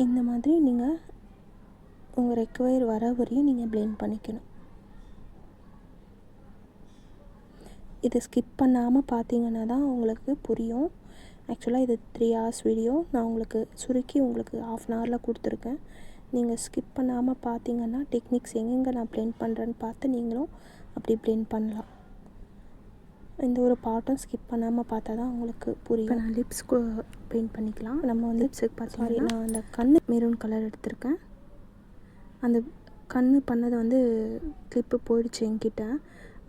இந்த மாதிரி நீங்கள் உங்கள் ரெக்வயர் வர வரையும் நீங்கள் பிளெண்ட் பண்ணிக்கணும். இதை ஸ்கிப் பண்ணாமல் பார்த்தீங்கன்னா தான் உங்களுக்கு புரியும். ஆக்சுவலாக இது 3 hours வீடியோ. நான் உங்களுக்கு சுருக்கி உங்களுக்கு 1/2 hour கொடுத்துருக்கேன். நீங்கள் ஸ்கிப் பண்ணாமல் பார்த்தீங்கன்னா டெக்னிக்ஸ் எங்கெங்கே நான் பிளெண்ட் பண்ணுறேன்னு பார்த்து நீங்களும் அப்படி பிளெண்ட் பண்ணலாம். இந்த ஒரு பார்ட்டும் ஸ்கிப் பண்ணாமல் பார்த்தா தான் உங்களுக்கு புரியும். இப்போ நான் லிப்ஸ்க்கு பெயிண்ட் பண்ணிக்கலாம். நம்ம வந்து லிப்ஸுக்கு பார்த்தீங்கன்னா நான் அந்த கண் மெரூன் கலர் எடுத்திருக்கேன். அந்த கண் பண்ணதை வந்து கிளிப்பு போயிடுச்சு என்கிட்ட.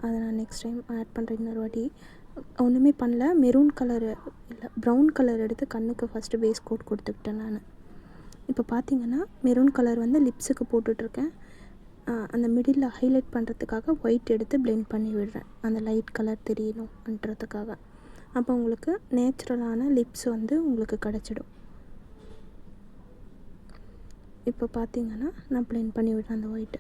அதை நான் நெக்ஸ்ட் டைம் ஆட் பண்ணுறேன். இன்னொரு வாட்டி ஒன்றுமே பண்ணல. மெரூன் கலர் இல்லை ப்ரௌன் கலர் எடுத்து கண்ணுக்கு ஃபஸ்ட்டு பேஸ் கோட் கொடுத்துக்கிட்டேன் நான். இப்போ பார்த்தீங்கன்னா மெரூன் கலர் வந்து லிப்ஸுக்கு போட்டுட்ருக்கேன். அந்த மிடில் ஹைலைட் பண்ணுறதுக்காக ஒயிட் எடுத்து பிளெண்ட் பண்ணி விடுறேன், அந்த லைட் கலர் தெரியணுன்றதுக்காக. அப்போ உங்களுக்கு நேச்சுரலான லிப்ஸ் வந்து உங்களுக்கு கிடச்சிடும். இப்போ பார்த்தீங்கன்னா நான் பிளெண்ட் பண்ணி விடுறேன் அந்த ஒயிட்டு.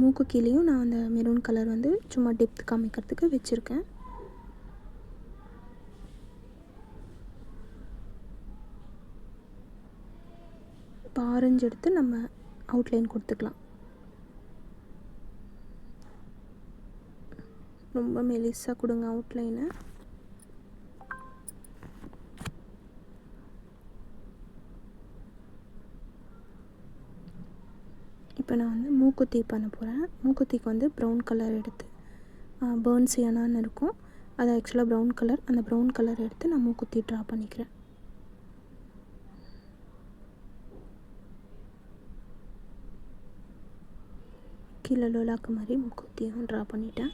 மூக்கு கீழேயும் நான் அந்த மெரூன் கலர் வந்து சும்மா டெப்த் காமிக்கிறதுக்கு வச்சுருக்கேன். இப்போ ஆரஞ்சு எடுத்து நம்ம அவுட்லைன் கொடுத்துக்கலாம். ரொம்ப மெலிசாக கொடுங்க அவுட்லைனை. இப்போ நான் வந்து மூக்குத்தி பண்ண போகிறேன். மூக்குத்திக்கு வந்து ப்ரௌன் கலர் எடுத்து பேர்ன்சியானான்னு இருக்கும், அது ஆக்சுவலாக ப்ரௌன் கலர். அந்த ப்ரௌன் கலர் எடுத்து நான் மூக்குத்தி ட்ரா பண்ணிக்கிறேன். கீழே லோலாக்கு மாதிரி மூக்குத்தியும் ட்ரா பண்ணிட்டேன்.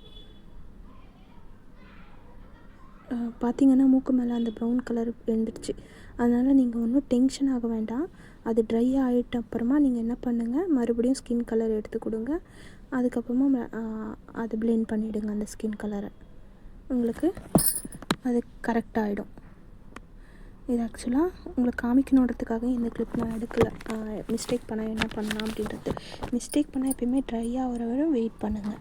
பார்த்திங்கன்னா மூக்கு மேலே அந்த ப்ரௌன் கலர் எழுந்துருச்சு. அதனால் நீங்கள் ஒன்றும் டென்ஷன் ஆக வேண்டாம். அது ட்ரை ஆகிட்ட அப்புறமா நீங்கள் என்ன பண்ணுங்கள், மறுபடியும் ஸ்கின் கலர் எடுத்து கொடுங்க. அதுக்கப்புறமா அது பிளெண்ட் பண்ணிவிடுங்க அந்த ஸ்கின் கலரை. உங்களுக்கு அது கரெக்டாகிடும். இது ஆக்சுவலாக உங்களுக்கு காமிக்கணுன்றதுக்காக இந்த கிளிப் நான் எடுக்கலை. மிஸ்டேக் பண்ணால் என்ன பண்ணலாம் அப்படின்றது. மிஸ்டேக் பண்ணால் எப்பயுமே ட்ரை ஆகிற வரை வெயிட் பண்ணுங்கள்.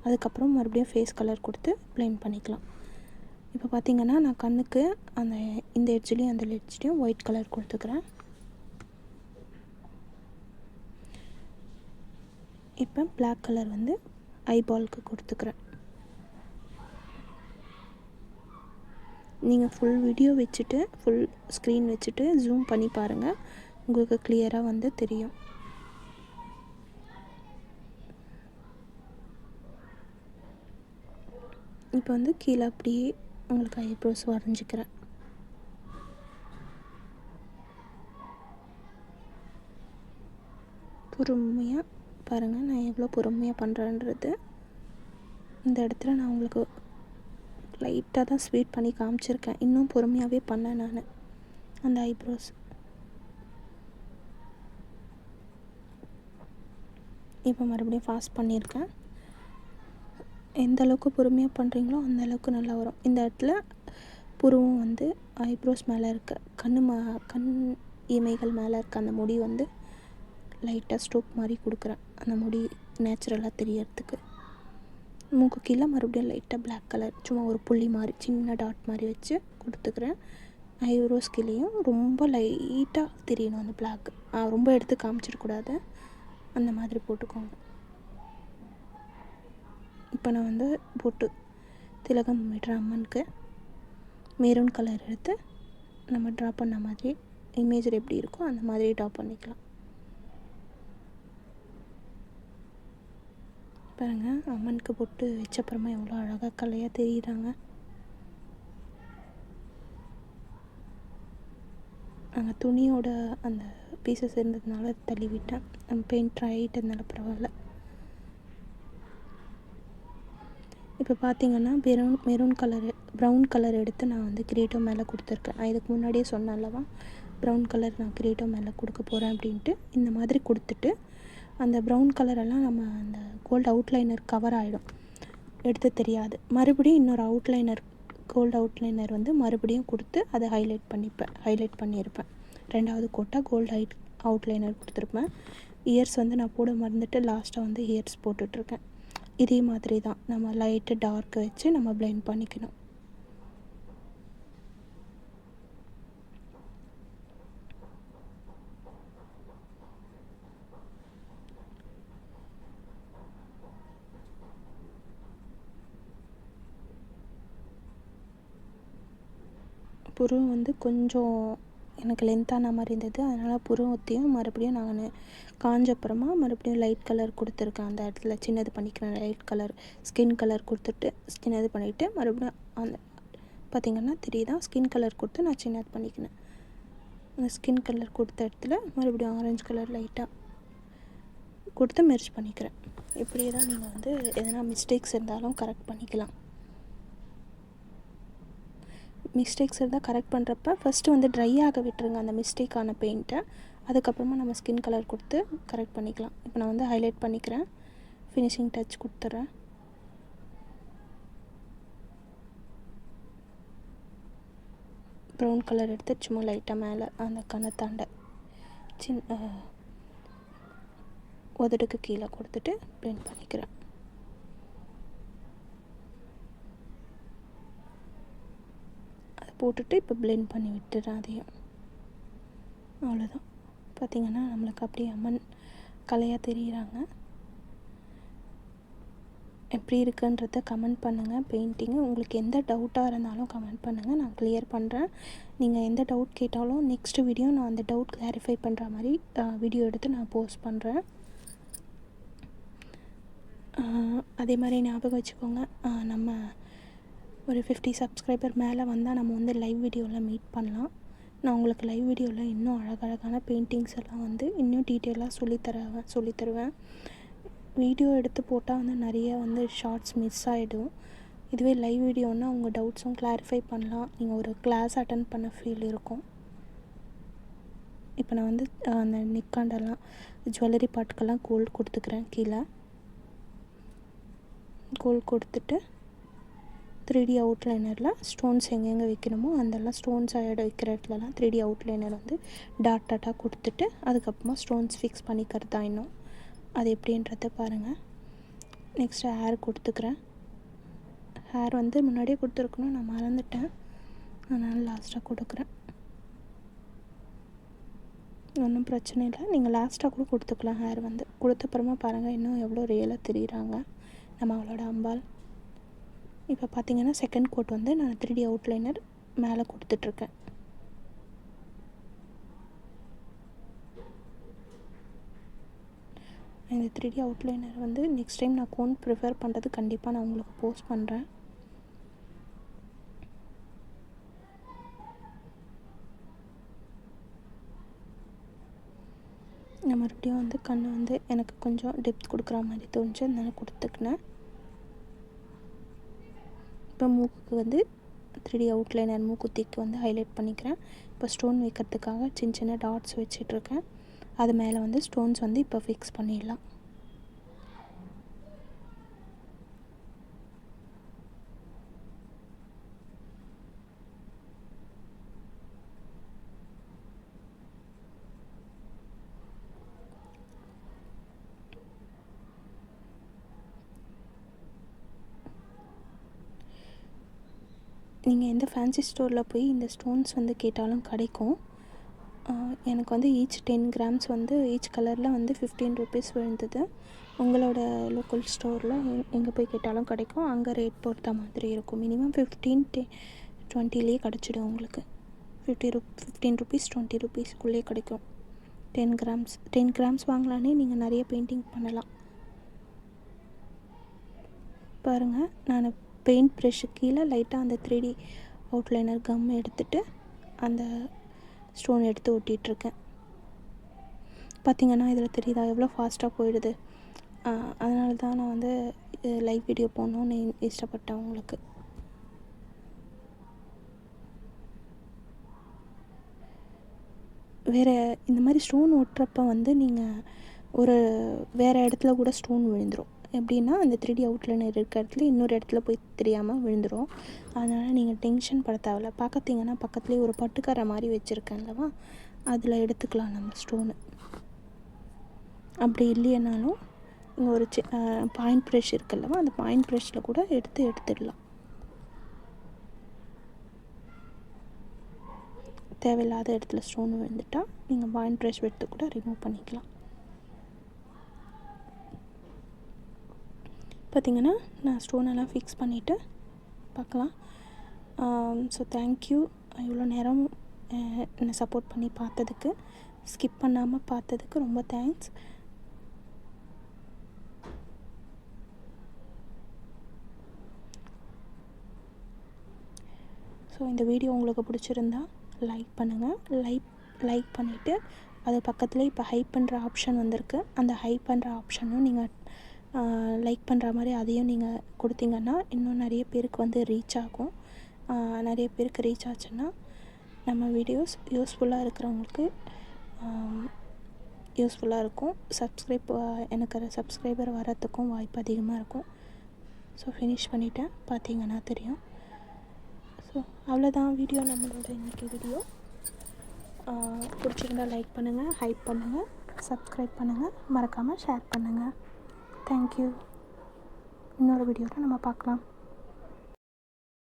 அதுக்கப்புறம் மறுபடியும் ஃபேஸ் கலர் கொடுத்து பிளெண்ட் பண்ணிக்கலாம். இப்போ பார்த்திங்கன்னா நான் கண்ணுக்கு இந்த எட்ஜ்லேயும் அந்த எட்ஜ்லேயும் ஒயிட் கலர் கொடுத்துக்கிறேன். இப்போ பிளாக் கலர் வந்து ஐபாலுக்கு கொடுத்துக்கிறேன். நீங்கள் ஃபுல் வீடியோ வச்சுட்டு ஃபுல் ஸ்க்ரீன் வச்சுட்டு ஜூம் பண்ணி பாருங்கள், உங்களுக்கு கிளியராக வந்து தெரியும். இப்போ வந்து கீழே அப்படியே உங்களுக்கு ஐப்ரோஸ் வரைஞ்சிக்கிறேன். பொறுமையாக பாருங்கள், நான் எவ்வளோ பொறுமையாக பண்ணுறேன்றது. இந்த இடத்துல நான் உங்களுக்கு லைட்டாக தான் ஸ்வீட் பண்ணி காமிச்சிருக்கேன். இன்னும் பொறுமையாகவே பண்ணேன் நான் அந்த ஐப்ரோஸ். இப்போ மறுபடியும் ஃபாஸ்ட் பண்ணியிருக்கேன். எந்த அளவுக்கு பொறுமையாக பண்ணுறீங்களோ அந்த அளவுக்கு நல்லா வரும். இந்த இடத்துல புருவம் வந்து ஐப்ரோஸ் மேலே இருக்க கண் இமைகள் மேலே இருக்க அந்த முடி வந்து லைட்டாக ஸ்ட்ரோக் மாதிரி கொடுக்குறேன், அந்த முடி நேச்சுரலாக தெரியறதுக்கு. மூக்கு கீழே மறுபடியும் லைட்டாக பிளாக் கலர் சும்மா ஒரு புள்ளி மாதிரி சின்ன டாட் மாதிரி வச்சு கொடுத்துக்கிறேன். ஐப்ரோஸ் கீழேயும் ரொம்ப லைட்டாக தெரியணும் அந்த பிளாக். ரொம்ப எடுத்து காமிச்சிடக்கூடாது, அந்த மாதிரி போட்டுக்கோங்க. இப்போ நான் வந்து போட்டு திலகம் விடுற அம்மனுக்கு மெரூன் கலர் எடுத்து நம்ம ட்ரா பண்ண மாதிரி இமேஜில் எப்படி இருக்கோ அந்த மாதிரி ட்ரா பண்ணிக்கலாம். பாருங்கள், அம்மனுக்கு போட்டு வச்சப்புறமா எவ்வளோ அழகாக கலையாக தெரியுறாங்க. அங்கே துணியோட அந்த பீசஸ் இருந்ததுனால தள்ளி விட்டேன். நம்ம பெயிண்ட் ஆகிட்டதுனால பரவாயில்ல. இப்போ பார்த்திங்கன்னா ப்ரௌன் கலர் எடுத்து நான் வந்து கிரீட்டோ மேலே கொடுத்துருக்கேன். இதுக்கு முன்னாடியே சொன்னேன் அல்லவா, ப்ரௌன் கலர் நான் கிரீட்டோ மேலே கொடுக்க போகிறேன் அப்படின்ட்டு. இந்த மாதிரி கொடுத்துட்டு அந்த ப்ரௌன் கலரெல்லாம் நம்ம அந்த கோல்டு அவுட்லைனர் கவர் ஆகிடும், எடுத்து தெரியாது. மறுபடியும் இன்னொரு கோல்டு அவுட்லைனர் வந்து மறுபடியும் கொடுத்து அதை ஹைலைட் பண்ணியிருப்பேன். ரெண்டாவது கோட்டாக கோல்டு அவுட்லைனர் கொடுத்துருப்பேன். இயர்ஸ் வந்து நான் போட மறந்துட்டு லாஸ்ட்டாக வந்து இயர்ஸ் போட்டுட்ருக்கேன். இதே மாதிரி தான் நம்ம லைட்டு டார்க் வச்சு நம்ம பிளெண்ட் பண்ணிக்கணும். புருவம் வந்து கொஞ்சம் எனக்கு லென்த்தான மாதிரி இருந்தது, அதனால் புருவத்தையும் மறுபடியும் நான் காஞ்சப்புறமா மறுபடியும் லைட் கலர் கொடுத்துருக்கேன். அந்த இடத்துல சின்னது பண்ணிக்கிறேன், லைட் கலர் ஸ்கின் கலர் கொடுத்துட்டு சின்னது பண்ணிவிட்டு மறுபடியும் அந்த பார்த்திங்கன்னா தெரியுதா, ஸ்கின் கலர் கொடுத்து நான் சின்னது பண்ணிக்கினேன். அந்த ஸ்கின் கலர் கொடுத்த இடத்துல மறுபடியும் ஆரஞ்சு கலர் லைட்டாக கொடுத்து மெர்ஜ் பண்ணிக்கிறேன். இப்படியே தான் நீங்கள் வந்து எதனா மிஸ்டேக்ஸ் இருந்தாலும் கரெக்ட் பண்ணிக்கலாம். மிஸ்டேக்ஸ் இருந்தால் கரெக்ட் பண்ணுறப்ப ஃபஸ்ட்டு வந்து ட்ரை ஆக விட்டுருங்க அந்த மிஸ்டேக்கான பெயிண்ட்டை. அதுக்கப்புறமா நம்ம ஸ்கின் கலர் கொடுத்து கரெக்ட் பண்ணிக்கலாம். இப்போ நான் வந்து ஹைலைட் பண்ணிக்கிறேன், ஃபினிஷிங் டச் கொடுத்துட்றேன். ப்ரௌன் கலர் எடுத்து சும்மா லைட்டாக மேலே அந்த கண்ணத்தாண்ட உதடுக்கு கீழே கொடுத்துட்டு பிளெண்ட் பண்ணிக்கிறேன். போட்டுட்டு இப்போ பிளெண்ட் பண்ணி விட்டுறேன் அதையும். அவ்வளோதான். பார்த்திங்கன்னா நம்மளுக்கு அப்படியே அம்மன் கலையாக தெரியுறாங்க. எப்படி இருக்குன்றத கமெண்ட் பண்ணுங்கள். பெயிண்டிங்கு உங்களுக்கு எந்த டவுட்டாக இருந்தாலும் கமெண்ட் பண்ணுங்கள், நான் கிளியர் பண்ணுறேன். நீங்கள் எந்த டவுட் கேட்டாலும் நெக்ஸ்ட் வீடியோ நான் அந்த டவுட் கிளாரிஃபை பண்ணுற மாதிரி வீடியோ எடுத்து நான் போஸ்ட் பண்ணுறேன். அதே மாதிரி ஞாபகம் வச்சுக்கோங்க, நம்ம ஒரு 50 சப்ஸ்கிரைபர் மேலே வந்தால் நம்ம வந்து லைவ் வீடியோவில் மீட் பண்ணலாம். நான் உங்களுக்கு லைவ் வீடியோவில் இன்னும் அழகழகான பெயிண்டிங்ஸ் எல்லாம் வந்து இன்னும் டீட்டெயிலாக சொல்லித்தருவேன். வீடியோ எடுத்து போட்டால் வந்து நிறைய வந்து ஷார்ட்ஸ் மிஸ் ஆகிடும். இதுவே லைவ் வீடியோன்னா உங்கள் டவுட்ஸும் கிளாரிஃபை பண்ணலாம். நீங்கள் ஒரு கிளாஸ் அட்டன் பண்ண ஃபீல் இருக்கும். இப்போ நான் வந்து அந்த நெக்காண்டெல்லாம் ஜுவல்லரி பாட்டுக்கெல்லாம் கோல்டு கொடுத்துக்கிறேன். கீழே கோல்டு கொடுத்துட்டு 3D அவுட்லைனரில் ஸ்டோன்ஸ் எங்கெங்கே வைக்கணுமோ அந்தெல்லாம் ஸ்டோன்ஸ் வைக்கிற இடத்துலலாம் 3D அவுட்லைனர் வந்து டாட்டாக கொடுத்துட்டு அதுக்கப்புறமா ஸ்டோன்ஸ் ஃபிக்ஸ் பண்ணிக்கிறது தான் இன்னும். அது எப்படின்றத பாருங்கள். நெக்ஸ்ட்டு ஹேர் கொடுத்துக்கிறேன். ஹேர் வந்து முன்னாடியே கொடுத்துருக்கணும், நான் மறந்துட்டேன், அதனால் லாஸ்ட்டாக கொடுக்குறேன். ஒன்றும் பிரச்சனை இல்லை, நீங்கள் லாஸ்ட்டாக கூட கொடுத்துக்கலாம். ஹேர் வந்து கொடுத்தப்புறமா பாருங்கள் இன்னும் எவ்வளோ ரியலாக தெரியுறாங்க நம்ம அவளோட அம்பாள். இப்போ பார்த்தீங்கன்னா செகண்ட் கோட் வந்து நான் 3D அவுட்லைனர் மேலே கொடுத்துட்ருக்கேன். இந்த 3D அவுட்லைனர் வந்து நெக்ஸ்ட் டைம் நான் கோன் ப்ரிஃபர் பண்ணுறது கண்டிப்பாக நான் உங்களுக்கு போஸ்ட் பண்ணுறேன். நான் மறுபடியும் வந்து கண்ணை வந்து எனக்கு கொஞ்சம் டெப்த் கொடுக்குற மாதிரி தோணுச்சு, அதனால் கொடுத்துக்கினேன். இப்போ மூக்குக்கு வந்து 3D அவுட்லைனர் மூக்குத்திக்கு வந்து ஹைலைட் பண்ணிக்கிறேன். இப்போ ஸ்டோன் வைக்கிறதுக்காக சின்ன சின்ன டாட்ஸ் வச்சிட்ருக்கேன். அது மேலே வந்து ஸ்டோன்ஸ் வந்து இப்போ ஃபிக்ஸ் பண்ணிடலாம். நீங்கள் எந்த ஃபேன்சி ஸ்டோரில் போய் இந்த ஸ்டோன்ஸ் வந்து கேட்டாலும் கிடைக்கும். எனக்கு வந்து ஈச் 10 கிராம்ஸ் வந்து ஈச் கலரில் வந்து 15 ருபீஸ் விழுந்தது. உங்களோட லோக்கல் ஸ்டோரில் எங்கே போய் கேட்டாலும் கிடைக்கும். அங்கே ரேட் பொறுத்த மாதிரி இருக்கும். மினிமம் 15-20லேயே கிடச்சிடும் உங்களுக்கு. 15 ருபீஸ் 20 ருபீஸ்க்குள்ளேயே கிடைக்கும். 10 கிராம்ஸ் வாங்கலான்னே நீங்கள் நிறைய பெயிண்டிங் பண்ணலாம். பாருங்கள், நான் பெயிண்ட் ப்ரெஷ்ஷு கீழே லைட்டாக அந்த 3D அவுட்லைனர் கம் எடுத்துகிட்டு அந்த ஸ்டோன் எடுத்து ஒட்டிகிட்ருக்கேன். பார்த்திங்கன்னா இதில் தெரியுதா எவ்வளோ ஃபாஸ்ட்டாக போயிடுது. அதனால தான் நான் வந்து லைவ் வீடியோ போடணுன்னு இஷ்டப்பட்டேன் உங்களுக்கு. வேறு இந்த மாதிரி ஸ்டோன் ஒட்டுறப்ப வந்து நீங்கள் ஒரு வேறு இடத்துல கூட ஸ்டோன் விழுந்துடும். எப்படின்னா அந்த 3D அவுட்லைனர் இருக்கிற இடத்துல இன்னொரு இடத்துல போய் தெரியாமல் விழுந்துடும். அதனால் நீங்கள் டென்ஷன் பட தேவையில்ல. பார்த்திங்கன்னா பக்கத்துலேயே ஒரு பட்டுக்கரை மாதிரி வச்சுருக்கேன் அல்லவா, அதில் எடுத்துக்கலாம் நம்ம ஸ்டோனு. அப்படி இல்லையனாலும் இங்கே ஒரு பாயிண்ட் ப்ரெஷ் இருக்குல்லவா, அந்த பாயிண்ட் ப்ரெஷ்ஷில் கூட எடுத்துடலாம். தேவையில்லாத இடத்துல ஸ்டோன் விழுந்துட்டால் நீங்கள் பாயிண்ட் ப்ரெஷ் எடுத்து கூட ரிமூவ் பண்ணிக்கலாம். பார்த்திங்கன்னா நான் ஸ்டோனெல்லாம் ஃபிக்ஸ் பண்ணிவிட்டு பார்க்கலாம். ஸோ தேங்க்யூ, இவ்வளோ நேரம் என்னை சப்போர்ட் பண்ணி பார்த்ததுக்கு, ஸ்கிப் பண்ணாமல் பார்த்ததுக்கு ரொம்ப தேங்க்ஸ். ஸோ இந்த வீடியோ உங்களுக்கு பிடிச்சிருந்தா லைக் பண்ணுங்கள். லைக் பண்ணிவிட்டு அது பக்கத்தில் இப்போ ஹைப் பண்ணுற ஆப்ஷன் வந்திருக்கு. அந்த ஹைப் பண்ணுற ஆப்ஷனும் நீங்கள் லைக் பண்ணுற மாதிரி அதையும் நீங்கள் கொடுத்தீங்கன்னா இன்னும் நிறைய பேருக்கு வந்து ரீச் ஆகும். நிறைய பேருக்கு ரீச் ஆச்சுன்னா நம்ம வீடியோஸ் யூஸ்ஃபுல்லாக இருக்கிறவங்களுக்கு யூஸ்ஃபுல்லாக இருக்கும். எனக்கு சப்ஸ்கிரைபர் வரத்துக்கும் வாய்ப்பு அதிகமாக இருக்கும். ஸோ ஃபினிஷ் பண்ணிட்டேன், பார்த்தீங்கன்னா தெரியும். ஸோ அவ்வளோதான் வீடியோ, நம்மளோட இன்றைக்கி வீடியோ. பிடிச்சிருந்தால் லைக் பண்ணுங்கள், ஹைப் பண்ணுங்கள், சப்ஸ்கிரைப் பண்ணுங்கள், மறக்காமல் ஷேர் பண்ணுங்கள். தேங்க்யூ. இன்னொரு வீடியோவில் நம்ம பார்க்கலாம்.